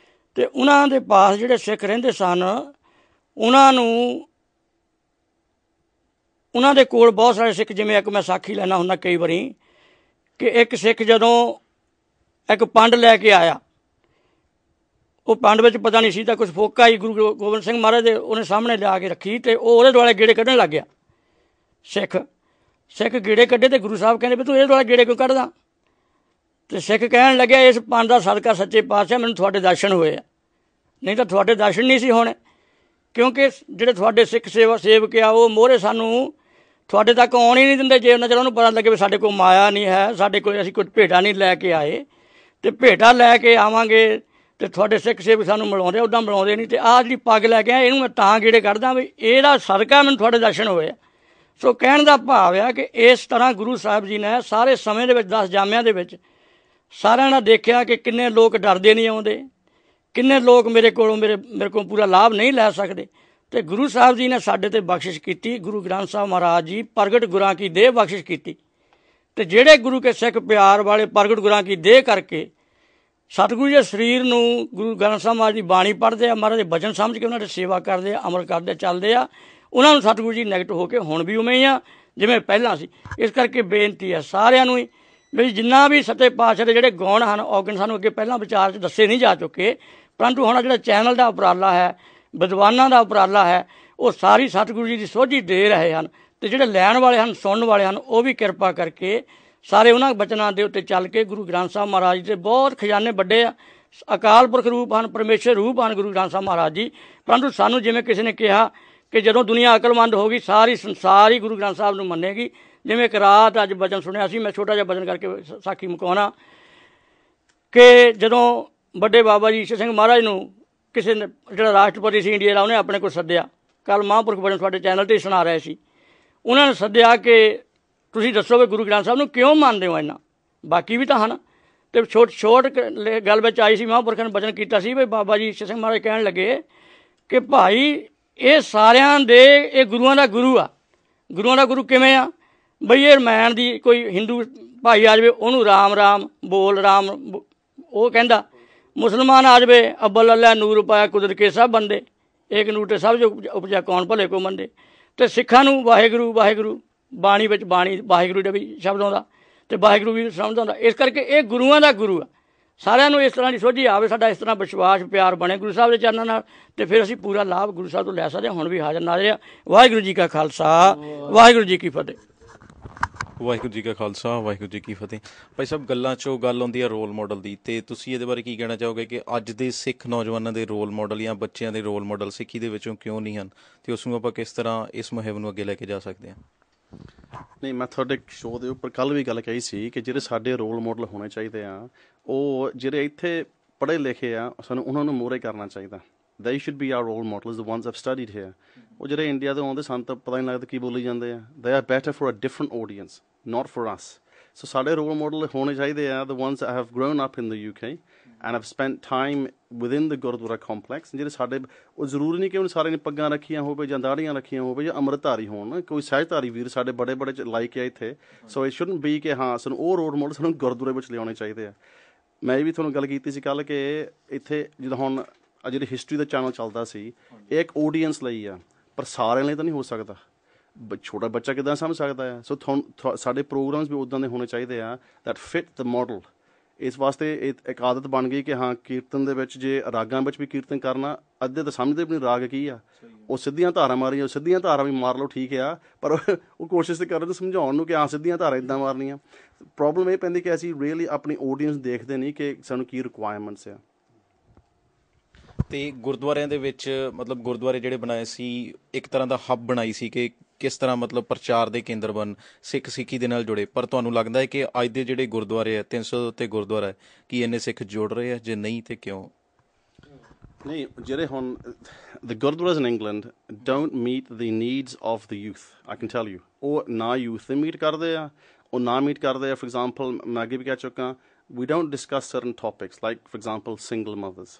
ਤੇ ਉਹਨਾਂ ਦੇ ਪਾਸ ਜਿਹੜੇ ਸਿੱਖ ਰਹਿੰਦੇ ਸਨ, ਉਹਨਾਂ ਦੇ ਕੋਲ ਬਹੁਤ ਸਾਰੇ ਸਿੱਖ, ਜਿਵੇਂ ਇੱਕ ਮੈਂ ਸਾਖੀ ਲੈਣਾ ਹੁੰਦਾ ਕਈ ਵਾਰੀ, ਕਿ ਇੱਕ ਸਿੱਖ ਜਦੋਂ ਇੱਕ ਪੰਡ ਲੈ ਕੇ ਆਇਆ, ਉਹ ਪੰਡ ਵਿੱਚ ਪਤਾ ਨਹੀਂ ਸੀ ਤਾਂ ਕੁਛ ਫੋਕਾ ਹੀ ਗੁਰੂ ਗੋਬਿੰਦ ਸਿੰਘ ਮਹਾਰਾਜ ਦੇ ਉਹਨੇ ਸਾਹਮਣੇ ਲਿਆ ਕੇ ਰੱਖੀ, ਤੇ ਉਹ ਉਹਦੇ ਦੁਆਲੇ ਗੇੜੇ ਕੱਢਣ ਲੱਗ ਗਿਆ। ਸਿੱਖ ਗੇੜੇ ਕੱਢੇ, ਤੇ ਗੁਰੂ ਸਾਹਿਬ ਕਹਿੰਦੇ ਵੀ ਤੂੰ ਇਹਦੇ ਦੁਆਲੇ ਗੇੜੇ ਕਿਉਂ ਕੱਢਦਾ? ਤੇ ਸਿੱਖ ਕਹਿਣ ਲੱਗਿਆ, ਇਸ ਪੰਡ ਦਾ ਸਦਕਾ ਸੱਚੇ ਪਾਤਸ਼ਾਹ ਮੈਨੂੰ ਤੁਹਾਡੇ ਦਰਸ਼ਨ ਹੋਏ ਆ, ਨਹੀਂ ਤਾਂ ਤੁਹਾਡੇ ਦਰਸ਼ਨ ਨਹੀਂ ਸੀ ਹੋਣੇ। ਕਿਉਂਕਿ ਜਿਹੜੇ ਤੁਹਾਡੇ ਸਿੱਖ ਸੇਵਕ ਆ, ਉਹ ਮੋਹਰੇ ਸਾਨੂੰ ਤੁਹਾਡੇ ਤੱਕ ਆਉਣ ਹੀ ਨਹੀਂ ਦਿੰਦੇ। ਜੇ ਉਹਨਾਂ ਚਿਰ ਉਹਨੂੰ ਪਤਾ ਲੱਗੇ ਵੀ ਸਾਡੇ ਕੋਲ ਮਾਇਆ ਨਹੀਂ ਹੈ, ਸਾਡੇ ਕੋਲ ਅਸੀਂ ਕੁਝ ਭੇਟਾ ਨਹੀਂ ਲੈ ਕੇ ਆਏ, ਤੇ ਭੇਟਾ ਲੈ ਕੇ ਆਵਾਂਗੇ ਤੇ ਤੁਹਾਡੇ ਸਿੱਖ ਸੇਵਕ ਸਾਨੂੰ ਮਿਲਾਉਂਦੇ, ਉੱਦਾਂ ਮਿਲਾਉਂਦੇ ਨਹੀਂ। ਤੇ ਆਹ ਜਿਹੜੀ ਪੱਗ ਲੈ ਕੇ ਆਏ ਇਹਨੂੰ ਮੈਂ ਤਾਂ ਗੇੜੇ ਕੱਢਦਾ ਵੀ ਇਹਦਾ ਸਦਕਾ ਮੈਨੂੰ ਤੁਹਾਡੇ ਦਰਸ਼ਨ ਹੋਏ। ਸੋ ਕਹਿਣ ਦਾ ਭਾਵ ਆ ਕਿ ਇਸ ਤਰ੍ਹਾਂ ਗੁਰੂ ਸਾਹਿਬ ਜੀ ਨੇ ਸਾਰੇ ਸਮੇਂ ਦੇ ਵਿੱਚ 10 ਜਾਮਿਆਂ ਦੇ ਵਿੱਚ ਸਾਰਿਆਂ ਨੇ ਦੇਖਿਆ ਕਿ ਕਿੰਨੇ ਲੋਕ ਡਰਦੇ ਨਹੀਂ ਆਉਂਦੇ, ਕਿੰਨੇ ਲੋਕ ਮੇਰੇ ਕੋਲ ਪੂਰਾ ਲਾਭ ਨਹੀਂ ਲੈ ਸਕਦੇ। ਤੇ ਗੁਰੂ ਸਾਹਿਬ ਜੀ ਨੇ ਸਾਡੇ ਤੇ ਬਖਸ਼ਿਸ਼ ਕੀਤੀ। ਗੁਰੂ ਗ੍ਰੰਥ ਸਾਹਿਬ ਮਹਾਰਾਜ ਜੀ ਪ੍ਰਗਟ ਗੁਰਾਂ ਕੀ ਦੇਹ ਬਖਸ਼ਿਸ਼ ਕੀਤੀ। ਤੇ ਜਿਹੜੇ ਗੁਰੂ ਕੇ ਸਿੱਖ ਪਿਆਰ ਵਾਲੇ ਪ੍ਰਗਟ ਗੁਰਾਂ ਕੀ ਦੇਹ ਕਰਕੇ ਸਤਿਗੁਰੂ ਜੀ ਸਰੀਰ ਨੂੰ ਗੁਰੂ ਗ੍ਰੰਥ ਸਾਹਿਬ ਮਹਾਰਾਜ ਦੀ ਬਾਣੀ ਪੜ੍ਹਦੇ ਆ, ਮਹਾਰਾਜ ਦੇ ਬਚਨ ਸਮਝ ਕੇ ਉਹਨਾਂ ਦੀ ਸੇਵਾ ਕਰਦੇ ਆ, ਅਮਲ ਕਰਦੇ ਚੱਲਦੇ ਆ, ਉਹਨਾਂ ਨੂੰ ਸਤਿਗੁਰੂ ਜੀ ਨੈਗੇਟਿਵ ਹੋ ਕੇ ਹੁਣ ਵੀ ਉਵੇਂ ਹੀ ਆ ਜਿਵੇਂ ਪਹਿਲਾਂ ਸੀ। ਇਸ ਕਰਕੇ ਬੇਨਤੀ ਹੈ ਸਾਰਿਆਂ ਨੂੰ ਹੀ ਵੀ ਜਿੰਨਾ ਵੀ ਸੱਚੇ ਪਾਤਸ਼ਾਹ ਦੇ ਜਿਹੜੇ ਗੁਣ ਹਨ ਔਗਣ ਸਾਨੂੰ ਅੱਗੇ ਪਹਿਲਾਂ ਵਿਚਾਰ 'ਚ ਦੱਸੇ ਨਹੀਂ ਜਾ ਚੁੱਕੇ, ਪਰੰਤੂ ਹੁਣ ਜਿਹੜਾ ਚੈਨਲ ਦਾ ਉਪਰਾਲਾ ਹੈ, ਵਿਦਵਾਨਾਂ ਦਾ ਉਪਰਾਲਾ ਹੈ, ਉਹ ਸਾਰੀ ਸਤਿਗੁਰੂ ਜੀ ਦੀ ਸੋਝੀ ਦੇ ਰਹੇ ਹਨ। ਤੇ ਜਿਹੜੇ ਲੈਣ ਵਾਲੇ ਹਨ, ਸੁਣਨ ਵਾਲੇ ਹਨ, ਉਹ ਵੀ ਕਿਰਪਾ ਕਰਕੇ ਸਾਰੇ ਉਹਨਾਂ ਬਚਨਾਂ ਦੇ ਉੱਤੇ ਚੱਲ ਕੇ ਗੁਰੂ ਗ੍ਰੰਥ ਸਾਹਿਬ ਮਹਾਰਾਜ ਦੇ ਬਹੁਤ ਖਜ਼ਾਨੇ ਵੱਡੇ ਆ। ਅਕਾਲ ਪੁਰਖ ਰੂਪ ਹਨ, ਪਰਮੇਸ਼ਰ ਰੂਪ ਹਨ ਗੁਰੂ ਗ੍ਰੰਥ ਸਾਹਿਬ ਮਹਾਰਾਜ ਜੀ। ਪਰੰਤੂ ਸਾਨੂੰ ਜਿਵੇਂ ਕਿਸੇ ਨੇ ਕਿਹਾ ਕਿ ਜਦੋਂ ਦੁਨੀਆ ਅਕਲਮੰਦ ਹੋ ਗਈ ਸਾਰੀ ਸੰਸਾਰ ਹੀ ਗੁਰੂ ਗ੍ਰੰਥ ਸਾਹਿਬ ਨੂੰ ਮੰਨੇਗੀ। ਜਿਵੇਂ ਇੱਕ ਰਾਤ ਅੱਜ ਬਚਨ ਸੁਣਿਆ ਸੀ, ਮੈਂ ਛੋਟਾ ਜਿਹਾ ਬਚਨ ਕਰਕੇ ਸਾਖੀ ਮੁਕਾਉਣਾ ਕਿ ਜਦੋਂ ਵੱਡੇ ਬਾਬਾ ਜੀ ਈਸ਼ਰ ਸਿੰਘ ਮਹਾਰਾਜ ਨੂੰ ਕਿਸੇ ਨੇ, ਜਿਹੜਾ ਰਾਸ਼ਟਰਪਤੀ ਸੀ ਇੰਡੀਆ ਦਾ, ਉਹਨੇ ਆਪਣੇ ਕੋਲ ਸੱਦਿਆ। ਕੱਲ੍ਹ ਮਹਾਂਪੁਰਖ ਬਚਨ ਤੁਹਾਡੇ ਚੈਨਲ 'ਤੇ ਸੁਣਾ ਰਹੇ ਸੀ। ਉਹਨਾਂ ਨੇ ਸੱਦਿਆ ਕਿ ਤੁਸੀਂ ਦੱਸੋ ਵੀ ਗੁਰੂ ਗ੍ਰੰਥ ਸਾਹਿਬ ਨੂੰ ਕਿਉਂ ਮੰਨਦੇ ਹੋ ਇੰਨਾ, ਬਾਕੀ ਵੀ ਤਾਂ ਹਨ। ਅਤੇ ਛੋਟ ਗੱਲ ਵਿੱਚ ਆਈ ਸੀ, ਮਹਾਂਪੁਰਖਾਂ ਨੇ ਬਚਨ ਕੀਤਾ ਸੀ ਵੀ ਬਾਬਾ ਜੀ ਈਸ਼ਰ ਸਿੰਘ ਮਹਾਰਾਜ ਕਹਿਣ ਲੱਗੇ ਕਿ ਭਾਈ ਇਹ ਸਾਰਿਆਂ ਦੇ ਇਹ ਗੁਰੂਆਂ ਦਾ ਗੁਰੂ ਆ। ਗੁਰੂਆਂ ਦਾ ਗੁਰੂ ਕਿਵੇਂ ਆ ਬਈ? ਇਹ ਰਮਾਇਣ ਦੀ ਕੋਈ ਹਿੰਦੂ ਭਾਈ ਆ ਜਾਵੇ ਉਹਨੂੰ ਰਾਮ ਰਾਮ ਬੋਲ, ਰਾਮ ਉਹ ਕਹਿੰਦਾ। ਮੁਸਲਮਾਨ ਆ ਜਾਵੇ ਅੱਬਲ ਅੱਲਾ ਨੂਰ ਪਾਇਆ ਕੁਦਰਤ ਕੇ ਸਭ ਬੰਦੇ, ਏਕ ਨੂਰ ਸਭ ਜੋ ਉਪਜਿਆ ਕੌਣ ਭਲੇ ਕੋ ਮੰਦੇ। ਅਤੇ ਸਿੱਖਾਂ ਨੂੰ ਵਾਹਿਗੁਰੂ ਵਾਹਿਗੁਰੂ, ਬਾਣੀ ਵਿੱਚ ਬਾਣੀ ਵਾਹਿਗੁਰੂ ਦਾ ਵੀ ਸ਼ਬਦ ਆਉਂਦਾ ਅਤੇ ਵਾਹਿਗੁਰੂ ਵੀ ਸਮਝ ਆਉਂਦਾ। ਇਸ ਕਰਕੇ ਇਹ ਗੁਰੂਆਂ ਦਾ ਗੁਰੂ ਆ। ਸਾਰਿਆਂ ਨੂੰ ਇਸ ਤਰ੍ਹਾਂ ਦੀ ਸੋਝੀ ਆਵੇ, ਸਾਡਾ ਇਸ ਤਰ੍ਹਾਂ ਵਿਸ਼ਵਾਸ ਪਿਆਰ ਬਣੇ ਗੁਰੂ ਸਾਹਿਬ ਦੇ ਚਰਨਾਂ ਨਾਲ, ਅਤੇ ਫਿਰ ਅਸੀਂ ਪੂਰਾ ਲਾਭ ਗੁਰੂ ਸਾਹਿਬ ਤੋਂ ਲੈ ਸਕਦੇ ਹਾਂ। ਹੁਣ ਵੀ ਹਾਜ਼ਰ ਨਾਜ਼ਰ ਆ। ਵਾਹਿਗੁਰੂ ਜੀ ਕਾ ਖਾਲਸਾ, ਵਾਹਿਗੁਰੂ ਜੀ ਕੀ ਫਤਿਹ। ਵਾਹਿਗੁਰੂ ਜੀ ਕਾ ਖਾਲਸਾ, ਵਾਹਿਗੁਰੂ ਜੀ ਕੀ ਫਤਿਹ। ਭਾਈ ਸਾਹਿਬ, ਗੱਲਾਂ 'ਚੋਂ ਗੱਲ ਆਉਂਦੀ ਹੈ ਰੋਲ ਮਾਡਲ ਦੀ, ਅਤੇ ਤੁਸੀਂ ਇਹਦੇ ਬਾਰੇ ਕੀ ਕਹਿਣਾ ਚਾਹੋਗੇ ਕਿ ਅੱਜ ਦੇ ਸਿੱਖ ਨੌਜਵਾਨਾਂ ਦੇ ਰੋਲ ਮਾਡਲ ਜਾਂ ਬੱਚਿਆਂ ਦੇ ਰੋਲ ਮਾਡਲ ਸਿੱਖੀ ਦੇ ਵਿੱਚੋਂ ਕਿਉਂ ਨਹੀਂ ਹਨ, ਅਤੇ ਉਸ ਨੂੰ ਆਪਾਂ ਕਿਸ ਤਰ੍ਹਾਂ ਇਸ ਮੁਹਿੰਮ ਨੂੰ ਅੱਗੇ ਲੈ ਕੇ ਜਾ ਸਕਦੇ ਹਾਂ? ਨਹੀਂ, ਮੈਂ ਤੁਹਾਡੇ ਸ਼ੋਅ ਦੇ ਉੱਪਰ ਕੱਲ੍ਹ ਵੀ ਗੱਲ ਕਹੀ ਸੀ ਕਿ ਜਿਹੜੇ ਸਾਡੇ ਰੋਲ ਮਾਡਲ ਹੋਣੇ ਚਾਹੀਦੇ ਆ, ਉਹ ਜਿਹੜੇ ਇੱਥੇ ਪੜ੍ਹੇ ਲਿਖੇ ਆ, ਸਾਨੂੰ ਉਹਨਾਂ ਨੂੰ ਮੂਹਰੇ ਕਰਨਾ ਚਾਹੀਦਾ। they should be our role models, the ones I've studied here. ਉਹ ਜਿਹੜੇ ਇੰਡੀਆ ਤੋਂ ਆਉਂਦੇ ਸਾਨੂੰ ਤਾਂ ਪਤਾ ਨਹੀਂ ਲੱਗਦਾ ਕੀ ਬੋਲੀ ਜਾਂਦੇ ਆ। they are better for a different audience, not for us. so ਸਾਡੇ ਰੋਲ ਮਾਡਲ ਹੋਣੇ ਚਾਹੀਦੇ ਆ the ones that have grown up in the UK and have spent time within the Gurdwara complex। ਜਿਹੜੇ ਸਾਡੇ, ਉਹ ਜ਼ਰੂਰੀ ਨਹੀਂ ਕਿ ਹੁਣ ਸਾਰਿਆਂ ਨੇ ਪੱਗਾਂ ਰੱਖੀਆਂ ਹੋਵੇ ਜਾਂ ਦਾੜੀਆਂ ਰੱਖੀਆਂ ਹੋਵੇ ਜਾਂ ਅੰਮ੍ਰਿਤਧਾਰੀ ਹੋਣ। ਕੋਈ ਸਹਿਜਧਾਰੀ ਵੀਰ ਸਾਡੇ ਬੜੇ ਬੜੇ ਲਾਈਕ ਆ ਇੱਥੇ। ਸੋ ਇਟ ਸ਼ੁਡਨਟ ਬੀ ਕਿ ਹਾਂ ਸਾਨੂੰ ਉਹ ਰੋਲ ਮਾਡਲ ਸਾਨੂੰ ਗੁਰਦੁਆਰੇ ਵਿੱਚ ਲਿਆਉਣੇ ਚਾਹੀਦੇ ਆ। ਮੈਂ ਵੀ ਤੁਹਾਨੂੰ ਗੱਲ ਕੀਤੀ ਸੀ ਕੱਲ੍ਹ ਕਿ ਇੱਥੇ ਜਿੱਦਾਂ ਹੁਣ ਜਿਹੜੀ ਹਿਸਟਰੀ ਦਾ ਚੈਨਲ ਚੱਲਦਾ ਸੀ, ਇਹ ਇੱਕ ਆਡੀਅנס ਲਈ ਆ, ਪਰ ਸਾਰਿਆਂ ਲਈ ਤਾਂ ਨਹੀਂ ਹੋ ਸਕਦਾ। ਛੋਟਾ ਬੱਚਾ ਕਿੱਦਾਂ ਸਮਝ ਸਕਦਾ ਹੈ? ਸੋ ਸਾਡੇ ਪ੍ਰੋਗਰਾਮਸ ਵੀ ਉੱਦਾਂ ਦੇ ਹੋਣੇ ਚਾਹੀਦੇ ਆ ਦੈਟ ਫਿਟ ਦ ਮਾਡਲ। ਇਸ ਵਾਸਤੇ ਇੱਕ ਆਦਤ ਬਣ ਗਈ ਕਿ ਹਾਂ ਕੀਰਤਨ ਦੇ ਵਿੱਚ ਜੇ ਰਾਗਾਂ ਵਿੱਚ ਵੀ ਕੀਰਤਨ ਕਰਨਾ, ਅੱਧੇ ਤਾਂ ਸਮਝਦੇ ਵੀ ਨਹੀਂ ਰਾਗ ਕੀ ਆ। ਉਹ ਸਿੱਧੀਆਂ ਧਾਰਾਂ ਮਾਰੀਆਂ, ਸਿੱਧੀਆਂ ਧਾਰਾਂ ਵੀ ਮਾਰ ਲਓ ਠੀਕ ਆ, ਪਰ ਉਹ ਕੋਸ਼ਿਸ਼ ਤਾਂ ਕਰਨ ਸਮਝਾਉਣ ਨੂੰ ਕਿ ਹਾਂ ਸਿੱਧੀਆਂ ਧਾਰਾਂ ਇੱਦਾਂ ਮਾਰਨੀਆਂ। ਪ੍ਰੋਬਲਮ ਇਹ ਪੈਂਦੀ ਕਿ ਅਸੀਂ ਰੀਅਲੀ ਆਪਣੀ ਆਡੀਅנס ਦੇਖਦੇ ਨਹੀਂ ਕਿ ਸਾਨੂੰ ਕੀ ਰਿਕੁਆਇਰਮੈਂਟਸ ਆ। ਅਤੇ ਗੁਰਦੁਆਰਿਆਂ ਦੇ ਵਿੱਚ ਮਤਲਬ ਗੁਰਦੁਆਰੇ ਜਿਹੜੇ ਬਣਾਏ ਸੀ, ਇੱਕ ਤਰ੍ਹਾਂ ਦਾ ਹੱਬ ਬਣਾਈ ਸੀ ਕਿ ਕਿਸ ਤਰ੍ਹਾਂ ਮਤਲਬ ਪ੍ਰਚਾਰ ਦੇ ਕੇਂਦਰ ਬਣ, ਸਿੱਖੀ ਦੇ ਨਾਲ ਜੁੜੇ। ਪਰ ਤੁਹਾਨੂੰ ਲੱਗਦਾ ਹੈ ਕਿ ਅੱਜ ਦੇ ਜਿਹੜੇ ਗੁਰਦੁਆਰੇ ਹੈ, 300 ਦੇ ਉੱਤੇ ਗੁਰਦੁਆਰਾ ਹੈ, ਕੀ ਇੰਨੇ ਸਿੱਖ ਜੁੜ ਰਹੇ ਆ? ਜੇ ਨਹੀਂ ਤੇ ਕਿਉਂ? ਨਹੀਂ, ਜਿਹੜੇ ਹੁਣ the gurdwaras in England don't meet the needs of the youth, I can tell you। ਉਹ ਨਾ youth ਦੇ ਮੀਟ ਕਰਦੇ ਆ, ਉਹ ਨਾ ਮੀਟ ਕਰਦੇ ਆ। ਫੋਰ ਐਗਜ਼ਾਮਪਲ, ਮੈਂ ਅੱਗੇ ਵੀ ਕਹਿ ਚੁੱਕਾ, we don't discuss certain topics like for example single mothers,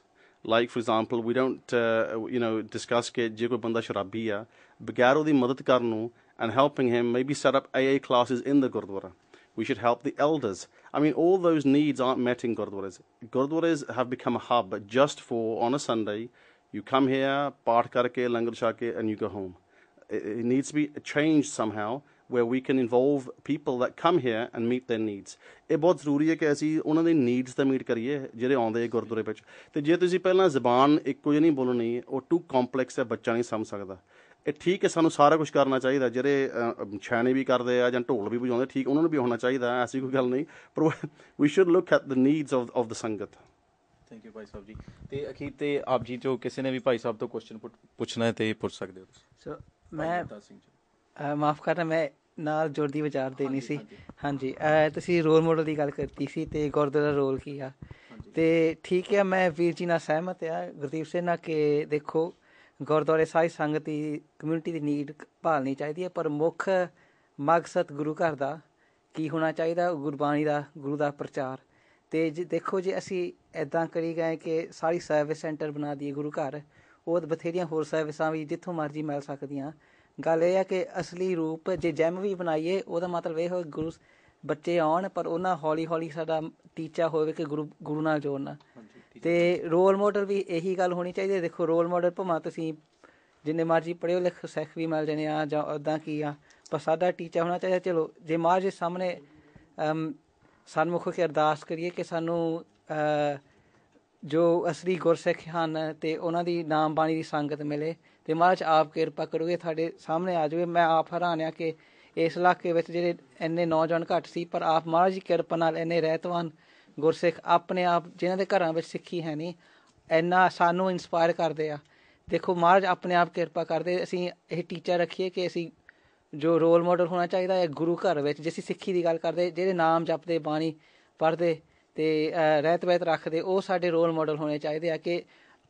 like for example we don't discuss ਕਿ ਜੇ ਕੋਈ ਬੰਦਾ ਸ਼ਰਾਬੀ ਆ, ਬਗੈਰ ਉਹਦੀ ਮਦਦ ਕਰਨ ਨੂੰ and helping him maybe set up AA classes in the gurdwara। We should help the elders। I mean, all those needs aren't met in gurdwaras। Gurdwaras have become a hub just for, on a Sunday, you come here, paat karke, langar shake, and you go home। It needs to be changed somehow where we can involve people that come here and meet their needs। ਇਹ ਬਹੁਤ ਜ਼ਰੂਰੀ ਹੈ ਕਿ ਅਸੀਂ ਉਹਨਾਂ ਦੇ ਨੀਡਸ ਤਾਂ ਮੀਟ ਕਰੀਏ ਜਿਹੜੇ ਆਉਂਦੇ ਗੁਰਦੁਆਰੇ ਵਿੱਚ। ਅਤੇ ਜੇ ਤੁਸੀਂ ਪਹਿਲਾਂ ਜ਼ਬਾਨ ਇੱਕੋ ਜਿਹੀ ਨਹੀਂ ਬੋਲਣੀ, ਉਹ ਟੂ ਕੰਪਲੈਕਸ ਹੈ, ਬੱਚਾ ਨਹੀਂ ਸਮਝ ਸਕਦਾ। ਇਹ ਠੀਕ ਹੈ, ਸਾਨੂੰ ਸਾਰਾ ਕੁਛ ਕਰਨਾ ਚਾਹੀਦਾ। ਜਿਹੜੇ ਛੈਣੇ ਵੀ ਕਰਦੇ ਆ ਜਾਂ ਢੋਲ ਵੀ ਵਜਾਉਂਦੇ, ਠੀਕ, ਉਹਨਾਂ ਨੂੰ ਵੀ ਹੋਣਾ ਚਾਹੀਦਾ, ਐਸੀ ਕੋਈ ਗੱਲ ਨਹੀਂ, ਪਰ we should look at the needs of the sangat. Thank you Bhai Sahib ji. ਅਤੇ ਅਖੀਰ 'ਤੇ ਆਪ ਜੀ ਜੋ ਕਿਸੇ ਨੇ ਵੀ ਭਾਈ ਸਾਹਿਬ ਤੋਂ ਕੁਐਸਚਨ ਪੁੱਛਣਾ ਹੈ ਅਤੇ ਪੁੱਛ ਸਕਦੇ ਹੋ ਤੁਸੀਂ। ਸੋ ਮੈਂ ਮਾਫ ਕਰਨਾ, ਮੈਂ ਨਾਲ ਜੋੜਦੀ ਵਿਚਾਰ ਦੇਣੀ ਸੀ। ਹਾਂਜੀ, ਤੁਸੀਂ ਰੋਲ ਮਾਡਲ ਦੀ ਗੱਲ ਕੀਤੀ ਸੀ ਤੇ ਗੁਰਦੁਆਰਾ ਦਾ ਰੋਲ ਕੀ ਆ, ਤੇ ਠੀਕ ਹੈ, ਮੈਂ ਵੀਰ ਜੀ ਨਾਲ ਸਹਿਮਤ ਆ ਗੁਰਦੀਪ ਸਿੰਘ ਨਾਲ ਕਿ ਦੇਖੋ ਗੁਰਦੁਆਰੇ ਸਾਰੀ ਸੰਗਤ ਦੀ ਕਮਿਊਨਿਟੀ ਦੀ ਨੀਡ ਭਾਲਣੀ ਚਾਹੀਦੀ ਹੈ, ਪਰ ਮੁੱਖ ਮਕਸਦ ਗੁਰੂ ਘਰ ਦਾ ਕੀ ਹੋਣਾ ਚਾਹੀਦਾ, ਗੁਰਬਾਣੀ ਦਾ, ਗੁਰੂ ਦਾ ਪ੍ਰਚਾਰ। ਅਤੇ ਜੇ ਦੇਖੋ ਜੇ ਅਸੀਂ ਇੱਦਾਂ ਕਰੀ ਗਏ ਕਿ ਸਾਰੀ ਸਰਵਿਸ ਸੈਂਟਰ ਬਣਾ ਦਈਏ ਗੁਰੂ ਘਰ, ਉਹ ਬਥੇਰੀਆਂ ਹੋਰ ਸਰਵਿਸਾਂ ਵੀ ਜਿੱਥੋਂ ਮਰਜ਼ੀ ਮਿਲ ਸਕਦੀਆਂ। ਗੱਲ ਇਹ ਹੈ ਕਿ ਅਸਲੀ ਰੂਪ ਜੇ ਜਿਮ ਵੀ ਬਣਾਈਏ ਉਹਦਾ ਮਤਲਬ ਇਹ ਹੋਵੇ ਗੁਰੂ ਬੱਚੇ ਆਉਣ, ਪਰ ਉਹਨਾਂ ਹੌਲੀ ਹੌਲੀ ਸਾਡਾ ਟੀਚਾ ਹੋਵੇ ਕਿ ਗੁਰੂ ਨਾਲ ਜੋੜਨਾ। ਅਤੇ ਰੋਲ ਮਾਡਲ ਵੀ ਇਹੀ ਗੱਲ ਹੋਣੀ ਚਾਹੀਦੀ ਹੈ। ਦੇਖੋ ਰੋਲ ਮਾਡਲ ਭਾਵੇਂ ਤੁਸੀਂ ਜਿੰਨੇ ਮਰਜ਼ੀ ਪੜ੍ਹੇ ਲਿਖ ਸਿੱਖ ਵੀ ਮਿਲ ਜਾਣੇ ਆ ਜਾਂ ਉੱਦਾਂ ਕੀ ਆ, ਪਰ ਸਾਡਾ ਟੀਚਾ ਹੋਣਾ ਚਾਹੀਦਾ ਚਲੋ ਜੇ ਮਹਾਰਾਜ ਦੇ ਸਾਹਮਣੇ ਸਨਮੁਖ ਹੋ ਕੇ ਅਰਦਾਸ ਕਰੀਏ ਕਿ ਸਾਨੂੰ ਜੋ ਅਸਲੀ ਗੁਰਸਿੱਖ ਹਨ ਅਤੇ ਉਹਨਾਂ ਦੀ ਨਾਮ ਬਾਣੀ ਦੀ ਸੰਗਤ ਮਿਲੇ, ਅਤੇ ਮਹਾਰਾਜ ਆਪ ਕਿਰਪਾ ਕਰੋਗੇ ਤੁਹਾਡੇ ਸਾਹਮਣੇ ਆ ਜਾਵੇ। ਮੈਂ ਆਪ ਹੈਰਾਨ ਹਾਂ ਕਿ ਇਸ ਇਲਾਕੇ ਵਿੱਚ ਜਿਹੜੇ ਇੰਨੇ ਨੌਜਵਾਨ ਘੱਟ ਸੀ, ਪਰ ਆਪ ਮਹਾਰਾਜ ਦੀ ਕਿਰਪਾ ਨਾਲ ਇੰਨੇ ਰਹਿਤਵਾਨ ਗੁਰਸਿੱਖ ਆਪਣੇ ਆਪ ਜਿਨ੍ਹਾਂ ਦੇ ਘਰਾਂ ਵਿੱਚ ਸਿੱਖੀ ਹੈ ਨਹੀਂ, ਇੰਨਾ ਸਾਨੂੰ ਇੰਸਪਾਇਰ ਕਰਦੇ ਆ। ਦੇਖੋ ਮਹਾਰਾਜ ਆਪਣੇ ਆਪ ਕਿਰਪਾ ਕਰਦੇ। ਅਸੀਂ ਇਹ ਟੀਚਾ ਰੱਖੀਏ ਕਿ ਅਸੀਂ ਜੋ ਰੋਲ ਮਾਡਲ ਹੋਣਾ ਚਾਹੀਦਾ ਹੈ ਗੁਰੂ ਘਰ ਵਿੱਚ, ਜੇ ਅਸੀਂ ਸਿੱਖੀ ਦੀ ਗੱਲ ਕਰਦੇ, ਜਿਹੜੇ ਨਾਮ ਜਪਦੇ, ਬਾਣੀ ਪੜ੍ਹਦੇ ਅਤੇ ਰਹਿਤ ਵਹਿਤ ਰੱਖਦੇ, ਉਹ ਸਾਡੇ ਰੋਲ ਮਾਡਲ ਹੋਣੇ ਚਾਹੀਦੇ ਆ। ਕਿ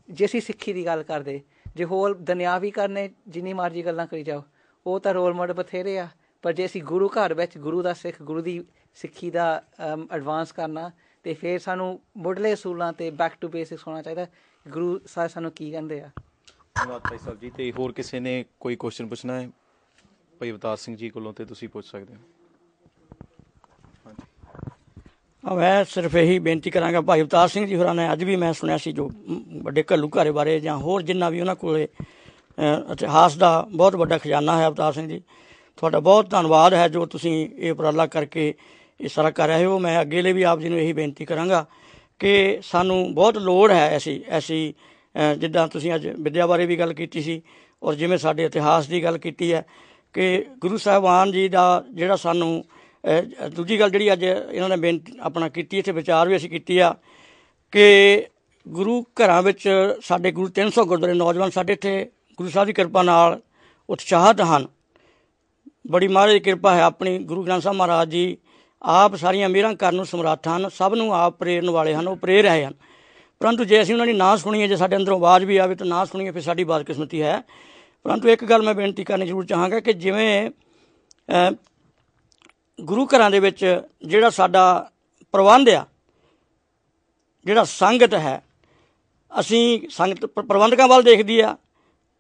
ਜੇ ਅਸੀਂ ਸਿੱਖੀ ਦੀ ਗੱਲ ਕਰਦੇ, ਜੇ ਹੋਰ ਦੁਨਿਆਵੀ ਕਰਨੇ ਜਿੰਨੀ ਮਰਜ਼ੀ ਗੱਲਾਂ ਕਰੀ ਜਾਓ, ਉਹ ਤਾਂ ਰੋਲ ਮਾਡਲ ਬਥੇਰੇ ਆ, ਪਰ ਜੇ ਅਸੀਂ ਗੁਰੂ ਘਰ ਵਿੱਚ ਗੁਰੂ ਦਾ ਸਿੱਖ, ਗੁਰੂ ਦੀ ਸਿੱਖੀ ਦਾ ਐਡਵਾਂਸ ਕਰਨਾ, ਅਤੇ ਫਿਰ ਸਾਨੂੰ ਮੁੱਢਲੇ ਅਸੂਲਾਂ 'ਤੇ ਬੈਕ ਟੂ ਬੇਸਿਕਸ ਹੋਣਾ ਚਾਹੀਦਾ, ਗੁਰੂ ਸਾਹਿਬ ਸਾਨੂੰ ਕੀ ਕਹਿੰਦੇ ਆ। ਧੰਨਵਾਦ ਭਾਈ ਸਾਹਿਬ ਜੀ। ਅਤੇ ਹੋਰ ਕਿਸੇ ਨੇ ਕੋਈ ਕੁਐਸਚਨ ਪੁੱਛਣਾ ਹੈ ਭਾਈ ਅਵਤਾਰ ਸਿੰਘ ਜੀ ਕੋਲੋਂ, ਤਾਂ ਤੁਸੀਂ ਪੁੱਛ ਸਕਦੇ ਹੋ। ਮੈਂ ਸਿਰਫ ਇਹੀ ਬੇਨਤੀ ਕਰਾਂਗਾ, ਭਾਈ ਅਵਤਾਰ ਸਿੰਘ ਜੀ ਹੋਰਾਂ ਨੇ ਅੱਜ ਵੀ ਮੈਂ ਸੁਣਿਆ ਸੀ ਜੋ ਵੱਡੇ ਘੱਲੂ ਘਾਰੇ ਬਾਰੇ ਜਾਂ ਹੋਰ ਜਿੰਨਾ ਵੀ ਉਹਨਾਂ ਕੋਲ ਇਤਿਹਾਸ ਦਾ ਬਹੁਤ ਵੱਡਾ ਖਜ਼ਾਨਾ ਹੈ। ਅਵਤਾਰ ਸਿੰਘ ਜੀ ਤੁਹਾਡਾ ਬਹੁਤ ਧੰਨਵਾਦ ਹੈ ਜੋ ਤੁਸੀਂ ਇਹ ਉਪਰਾਲਾ ਕਰਕੇ ਇਹ ਸਾਰਾ ਕਰ ਰਹੇ ਹੋ। ਮੈਂ ਅੱਗੇ ਲਈ ਵੀ ਆਪ ਜੀ ਨੂੰ ਇਹੀ ਬੇਨਤੀ ਕਰਾਂਗਾ ਕਿ ਸਾਨੂੰ ਬਹੁਤ ਲੋੜ ਹੈ ਐਸੀ ਜਿੱਦਾਂ ਤੁਸੀਂ ਅੱਜ ਵਿੱਦਿਆ ਬਾਰੇ ਵੀ ਗੱਲ ਕੀਤੀ ਸੀ, ਔਰ ਜਿਵੇਂ ਸਾਡੇ ਇਤਿਹਾਸ ਦੀ ਗੱਲ ਕੀਤੀ ਹੈ ਕਿ ਗੁਰੂ ਸਾਹਿਬਾਨ ਜੀ ਦਾ ਜਿਹੜਾ ਸਾਨੂੰ ਦੂਜੀ ਗੱਲ ਜਿਹੜੀ ਅੱਜ ਇਹਨਾਂ ਨੇ ਬੇਨਤੀ ਆਪਣਾ ਕੀਤੀ, ਇੱਥੇ ਵਿਚਾਰ ਵੀ ਅਸੀਂ ਕੀਤੀ ਆ ਕਿ ਗੁਰੂ ਘਰਾਂ ਵਿੱਚ ਸਾਡੇ ਗੁਰੂ 300 ਗੁਰਦੁਆਰੇ ਨੌਜਵਾਨ ਸਾਡੇ ਇੱਥੇ ਗੁਰੂ ਸਾਹਿਬ ਦੀ ਕਿਰਪਾ ਨਾਲ ਉਤਸ਼ਾਹਤ ਹਨ। ਬੜੀ ਮਹਾਰਾਜ ਦੀ ਕਿਰਪਾ ਹੈ ਆਪਣੀ। ਗੁਰੂ ਗ੍ਰੰਥ ਸਾਹਿਬ ਮਹਾਰਾਜ ਜੀ ਆਪ ਸਾਰੀਆਂ ਮਿਹਰਾਂ ਕਰਨ ਨੂੰ ਸਮਰੱਥ ਹਨ, ਸਭ ਨੂੰ ਆਪ ਪ੍ਰੇਰਨ ਵਾਲੇ ਹਨ, ਉਹ ਪ੍ਰੇਰ ਰਹੇ ਹਨ। ਪਰੰਤੂ ਜੇ ਅਸੀਂ ਉਹਨਾਂ ਦੀ ਨਾ ਸੁਣੀਏ, ਜੇ ਸਾਡੇ ਅੰਦਰੋਂ ਆਵਾਜ਼ ਵੀ ਆਵੇ ਤਾਂ ਨਾ ਸੁਣੀਏ, ਫਿਰ ਸਾਡੀ ਬਦਕਿਸਮਤੀ ਹੈ। ਪਰੰਤੂ ਇੱਕ ਗੱਲ ਮੈਂ ਬੇਨਤੀ ਕਰਨੀ ਜ਼ਰੂਰ ਚਾਹਾਂਗਾ ਕਿ ਜਿਵੇਂ ਗੁਰੂ ਘਰਾਂ ਦੇ ਵਿੱਚ ਜਿਹੜਾ ਸਾਡਾ ਪ੍ਰਬੰਧ ਆ, ਜਿਹੜਾ ਸੰਗਤ ਹੈ, ਅਸੀਂ ਸੰਗਤ ਪ੍ਰਬੰਧਕਾਂ ਵੱਲ ਦੇਖਦੀ ਆ,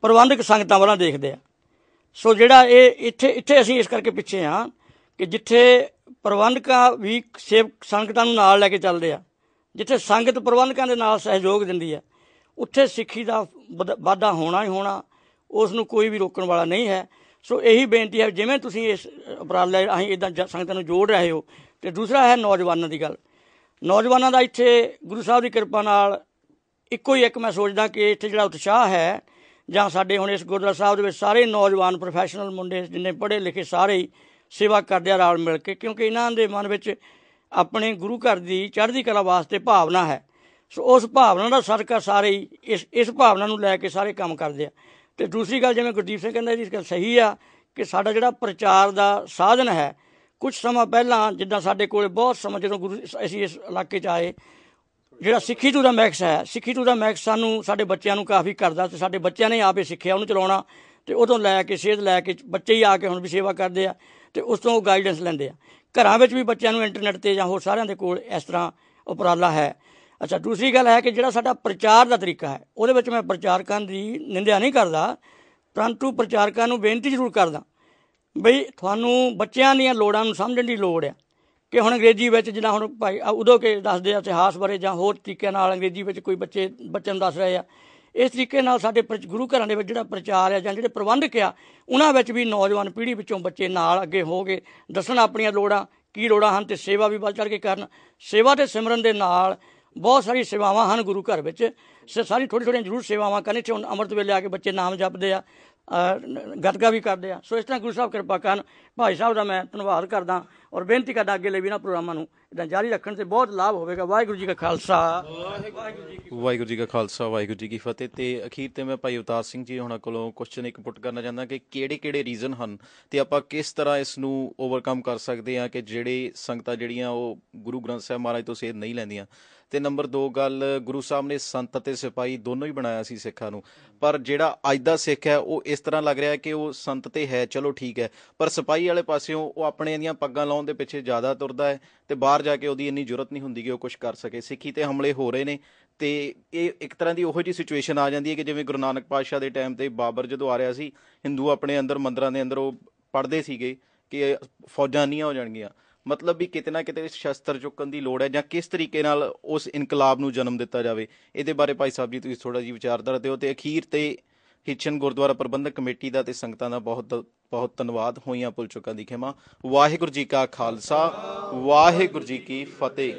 ਪ੍ਰਬੰਧਕ ਸੰਗਤਾਂ ਵੱਲ ਦੇਖਦੇ ਆ। ਸੋ ਜਿਹੜਾ ਇਹ ਇੱਥੇ ਅਸੀਂ ਇਸ ਕਰਕੇ ਪਿੱਛੇ ਹਾਂ ਕਿ ਜਿੱਥੇ ਪ੍ਰਬੰਧਕਾਂ ਵੀ ਸੰਗਤਾਂ ਨੂੰ ਨਾਲ ਲੈ ਕੇ ਚੱਲਦੇ ਆ, ਜਿੱਥੇ ਸੰਗਤ ਪ੍ਰਬੰਧਕਾਂ ਦੇ ਨਾਲ ਸਹਿਯੋਗ ਦਿੰਦੀ ਹੈ, ਉੱਥੇ ਸਿੱਖੀ ਦਾ ਵਾਧਾ ਹੋਣਾ ਹੀ ਹੋਣਾ, ਉਸ ਨੂੰ ਕੋਈ ਵੀ ਰੋਕਣ ਵਾਲਾ ਨਹੀਂ ਹੈ। ਸੋ ਇਹੀ ਬੇਨਤੀ ਹੈ, ਜਿਵੇਂ ਤੁਸੀਂ ਇਸ ਉਪਰਾਲੇ ਅਸੀਂ ਇੱਦਾਂ ਸੰਗਤਾਂ ਨੂੰ ਜੋੜ ਰਹੇ ਹੋ। ਅਤੇ ਦੂਸਰਾ ਹੈ ਨੌਜਵਾਨਾਂ ਦੀ ਗੱਲ। ਨੌਜਵਾਨਾਂ ਦਾ ਇੱਥੇ ਗੁਰੂ ਸਾਹਿਬ ਦੀ ਕਿਰਪਾ ਨਾਲ ਇੱਕੋ ਹੀ ਇੱਕ ਮੈਂ ਸੋਚਦਾ ਕਿ ਇੱਥੇ ਜਿਹੜਾ ਉਤਸ਼ਾਹ ਹੈ, ਜਾਂ ਸਾਡੇ ਹੁਣ ਇਸ ਗੁਰਦੁਆਰਾ ਸਾਹਿਬ ਦੇ ਵਿੱਚ ਸਾਰੇ ਨੌਜਵਾਨ ਪ੍ਰੋਫੈਸ਼ਨਲ ਮੁੰਡੇ ਜਿੰਨੇ ਪੜ੍ਹੇ ਲਿਖੇ ਸਾਰੇ ਹੀ ਸੇਵਾ ਕਰਦੇ ਆ ਰਲ ਮਿਲ ਕੇ, ਕਿਉਂਕਿ ਇਹਨਾਂ ਦੇ ਮਨ ਵਿੱਚ ਆਪਣੇ ਗੁਰੂ ਘਰ ਦੀ ਚੜ੍ਹਦੀ ਕਲਾ ਵਾਸਤੇ ਭਾਵਨਾ ਹੈ। ਸੋ ਉਸ ਭਾਵਨਾ ਦਾ ਸਦਕਾ ਸਾਰੇ ਹੀ ਇਸ ਭਾਵਨਾ ਨੂੰ ਲੈ ਕੇ ਸਾਰੇ ਕੰਮ ਕਰਦੇ ਆ। ਅਤੇ ਦੂਸਰੀ ਗੱਲ, ਜਿਵੇਂ ਗੁਰਦੀਪ ਸਿੰਘ ਕਹਿੰਦਾ, ਇਹਦੀ ਗੱਲ ਸਹੀ ਆ ਕਿ ਸਾਡਾ ਜਿਹੜਾ ਪ੍ਰਚਾਰ ਦਾ ਸਾਧਨ ਹੈ, ਕੁਛ ਸਮਾਂ ਪਹਿਲਾਂ ਜਿੱਦਾਂ ਸਾਡੇ ਕੋਲ ਬਹੁਤ ਸਮਾਂ ਜਦੋਂ ਅਸੀਂ ਇਸ ਇਲਾਕੇ 'ਚ ਆਏ, ਜਿਹੜਾ ਸਿੱਖੀ ਟੂ ਦਾ ਮੈਕਸ ਹੈ, ਸਿੱਖੀ ਟੂ ਦਾ ਮੈਕਸ ਸਾਨੂੰ ਸਾਡੇ ਬੱਚਿਆਂ ਨੂੰ ਕਾਫੀ ਕਰਦਾ, ਅਤੇ ਸਾਡੇ ਬੱਚਿਆਂ ਨੇ ਆਪ ਇਹ ਸਿੱਖਿਆ ਉਹਨੂੰ ਚਲਾਉਣਾ, ਅਤੇ ਉਦੋਂ ਲੈ ਕੇ ਸੇਧ ਲੈ ਕੇ ਬੱਚੇ ਹੀ ਆ ਕੇ ਹੁਣ ਵੀ ਸੇਵਾ ਕਰਦੇ ਆ, ਅਤੇ ਉਸ ਤੋਂ ਉਹ ਗਾਈਡੈਂਸ ਲੈਂਦੇ ਆ। ਘਰਾਂ ਵਿੱਚ ਵੀ ਬੱਚਿਆਂ ਨੂੰ ਇੰਟਰਨੈਟ 'ਤੇ ਜਾਂ ਹੋਰ ਸਾਰਿਆਂ ਦੇ ਕੋਲ ਇਸ ਤਰ੍ਹਾਂ ਉਪਰਾਲਾ ਹੈ। ਅੱਛਾ, ਦੂਸਰੀ ਗੱਲ ਹੈ ਕਿ ਜਿਹੜਾ ਸਾਡਾ ਪ੍ਰਚਾਰ ਦਾ ਤਰੀਕਾ ਹੈ, ਉਹਦੇ ਵਿੱਚ ਮੈਂ ਪ੍ਰਚਾਰਕਾਂ ਦੀ ਨਿੰਦਿਆ ਨਹੀਂ ਕਰਦਾ, ਪਰੰਤੂ ਪ੍ਰਚਾਰਕਾਂ ਨੂੰ ਬੇਨਤੀ ਜ਼ਰੂਰ ਕਰਦਾ ਬਈ ਤੁਹਾਨੂੰ ਬੱਚਿਆਂ ਦੀਆਂ ਲੋੜਾਂ ਨੂੰ ਸਮਝਣ ਦੀ ਲੋੜ ਆ। ਕਿ ਹੁਣ ਅੰਗਰੇਜ਼ੀ ਵਿੱਚ ਜਿੱਦਾਂ ਹੁਣ ਭਾਈ ਉਦੋਂ ਕੇ ਦੱਸਦੇ ਆ ਇਤਿਹਾਸ ਬਾਰੇ, ਜਾਂ ਹੋਰ ਤਰੀਕੇ ਨਾਲ ਅੰਗਰੇਜ਼ੀ ਵਿੱਚ ਕੋਈ ਬੱਚਿਆਂ ਨੂੰ ਦੱਸ ਰਹੇ ਆ, ਇਸ ਤਰੀਕੇ ਨਾਲ ਸਾਡੇ ਗੁਰੂ ਘਰਾਂ ਦੇ ਵਿੱਚ ਜਿਹੜਾ ਪ੍ਰਚਾਰ ਆ ਜਾਂ ਜਿਹੜੇ ਪ੍ਰਬੰਧਕ ਆ, ਉਹਨਾਂ ਵਿੱਚ ਵੀ ਨੌਜਵਾਨ ਪੀੜ੍ਹੀ ਵਿੱਚੋਂ ਬੱਚੇ ਨਾਲ ਅੱਗੇ ਹੋ ਕੇ ਦੱਸਣ ਆਪਣੀਆਂ ਲੋੜਾਂ ਕੀ ਲੋੜਾਂ ਹਨ, ਅਤੇ ਸੇਵਾ ਵੀ ਵੱਧ ਚੜ੍ਹ ਕੇ ਕਰਨ। ਸੇਵਾ ਅਤੇ ਸਿਮਰਨ ਦੇ ਨਾਲ ਬਹੁਤ ਸਾਰੀ ਸੇਵਾਵਾਂ ਹਨ ਗੁਰੂ ਘਰ ਵਿੱਚ, ਸਾਰੀ ਥੋੜ੍ਹੀਆਂ ਜ਼ਰੂਰ ਸੇਵਾਵਾਂ ਕਰਨ। ਇੱਥੇ ਹੁਣ ਅੰਮ੍ਰਿਤ ਵੇਲੇ ਆ ਕੇ ਬੱਚੇ ਨਾਮ ਜਪਦੇ ਆ, ਗੱਤਕਾ ਵੀ ਕਰਦੇ ਆ। ਸੋ ਇਸ ਤਰ੍ਹਾਂ ਗੁਰੂ ਸਾਹਿਬ ਕਿਰਪਾ ਕਰਨ। ਭਾਈ ਸਾਹਿਬ ਦਾ ਮੈਂ ਧੰਨਵਾਦ ਕਰਦਾ। ਔਰ ਬੇਨਤੀ ਕਰਦਾ ਅੱਗੇ ਲਈ ਵੀ ਇਹਨਾਂ ਪ੍ਰੋਗਰਾਮਾਂ ਨੂੰ ਇੱਦਾਂ ਜਾਰੀ ਰੱਖਣ ਤੇ ਬਹੁਤ ਲਾਭ ਹੋਵੇਗਾ। ਵਾਹਿਗੁਰੂ ਜੀ ਕਾ ਖਾਲਸਾ, ਵਾਹਿਗੁਰੂ ਜੀ ਕਾ ਖਾਲਸਾ, ਵਾਹਿਗੁਰੂ ਜੀ ਕੀ ਫਤਿਹ। ਤੇ ਅਖੀਰ ਤੇ ਮੈਂ ਭਾਈ ਅਵਤਾਰ ਸਿੰਘ ਜੀ ਹੋਣਾ ਕੋਲੋਂ ਕੁਐਸਚਨ ਇੱਕ ਪੁੱਟ ਕਰਨਾ ਚਾਹੁੰਦਾ ਕਿ ਕਿਹੜੇ ਰੀਜ਼ਨ ਹਨ ਤੇ ਆਪਾਂ ਕਿਸ ਤਰ੍ਹਾਂ ਇਸ ਨੂੰ ਓਵਰਕਮ ਕਰ ਸਕਦੇ ਹਾਂ ਕਿ ਜਿਹੜੇ ਸੰਗਤਾਂ ਜਿਹੜੀਆਂ ਉਹ ਗੁਰੂ ਗ੍ਰੰਥ ਸਾਹਿਬ ਮਹਾਰਾਜ ਤੋਂ ਸੇਧ ਨਹੀਂ ਲੈਂਦੀਆਂ। ਤੇ ਨੰਬਰ 2 ਗੱਲ, ਗੁਰੂ ਸਾਹਿਬ ਨੇ ਸੰਤ ਅਤੇ ਸਿਪਾਹੀ ਦੋਨੋਂ ਹੀ ਬਣਾਇਆ ਸੀ ਸਿੱਖਾਂ ਨੂੰ, ਪਰ ਜਿਹੜਾ ਅੱਜ ਦਾ ਸਿੱਖ ਹੈ ਉਹ ਇਸ ਤਰ੍ਹਾਂ ਲੱਗ ਰਿਹਾ ਕਿ ਉਹ ਸੰਤ ਤੇ ਹੈ, ਚਲੋ ਠੀਕ ਹੈ, ਪਰ ਸਿਪਾਹੀ ਵਾਲੇ ਪਾਸਿਓਂ ਉਹ ਆਪਣੇ ਦੀਆਂ ਪੱਗਾਂ ਲਾਉਣ ਦੇ ਪਿੱਛੇ ਜ਼ਿਆਦਾ ਤੁਰਦਾ ਹੈ ਤੇ ਬਾਹਰ ਜਾ ਕੇ ਉਹਦੀ ਇੰਨੀ ਜ਼ਰੂਰਤ ਨਹੀਂ ਹੁੰਦੀ ਕਿ ਉਹ ਕੁਝ ਕਰ ਸਕੇ। ਸਿੱਖੀ ਤੇ ਹਮਲੇ ਹੋ ਰਹੇ ਨੇ ਤੇ ਇਹ ਇੱਕ ਤਰ੍ਹਾਂ ਦੀ ਉਹੋ ਜਿਹੀ ਸਿਚੁਏਸ਼ਨ ਆ ਜਾਂਦੀ ਹੈ ਕਿ ਜਿਵੇਂ ਗੁਰੂ ਨਾਨਕ ਪਾਤਸ਼ਾਹ ਦੇ ਟਾਈਮ ਤੇ ਬਾਬਰ ਜਦੋਂ ਆ ਰਿਹਾ ਸੀ, ਹਿੰਦੂ ਆਪਣੇ ਅੰਦਰ ਮੰਦਰਾਂ ਦੇ ਅੰਦਰ ਉਹ ਪੜ੍ਹਦੇ ਸੀਗੇ ਕਿ ਫੌਜਾਂ ਇੰਨੀਆਂ ਹੋ ਜਾਣਗੀਆਂ, ਮਤਲਬ ਵੀ ਕਿਤੇ ਨਾ ਕਿਤੇ ਸ਼ਸਤਰ ਚੁੱਕਣ ਦੀ ਲੋੜ ਹੈ ਜਾਂ ਕਿਸ ਤਰੀਕੇ ਨਾਲ ਉਸ ਇਨਕਲਾਬ ਨੂੰ ਜਨਮ ਦਿੱਤਾ ਜਾਵੇ। ਇਹਦੇ ਬਾਰੇ ਭਾਈ ਸਾਹਿਬ ਜੀ ਤੁਸੀਂ ਥੋੜ੍ਹਾ ਜਿਹੀ ਵਿਚਾਰਧਾਰਾ ਦਿਓ। ਤੇ ਅਖੀਰ ਤੇ ਹਿੱਛਨ ਗੁਰਦੁਆਰਾ ਪ੍ਰਬੰਧਕ ਕਮੇਟੀ ਦਾ ਤੇ ਸੰਗਤਾਂ ਦਾ ਬਹੁਤ ਬਹੁਤ ਧੰਨਵਾਦ। ਹੋਈਆਂ ਭੁੱਲ ਚੁੱਕਾਂ ਦੀ ਖਿਮਾ। ਵਾਹਿਗੁਰੂ ਜੀ ਕਾ ਖਾਲਸਾ, ਵਾਹਿਗੁਰੂ ਜੀ ਕੀ ਫਤਿਹ।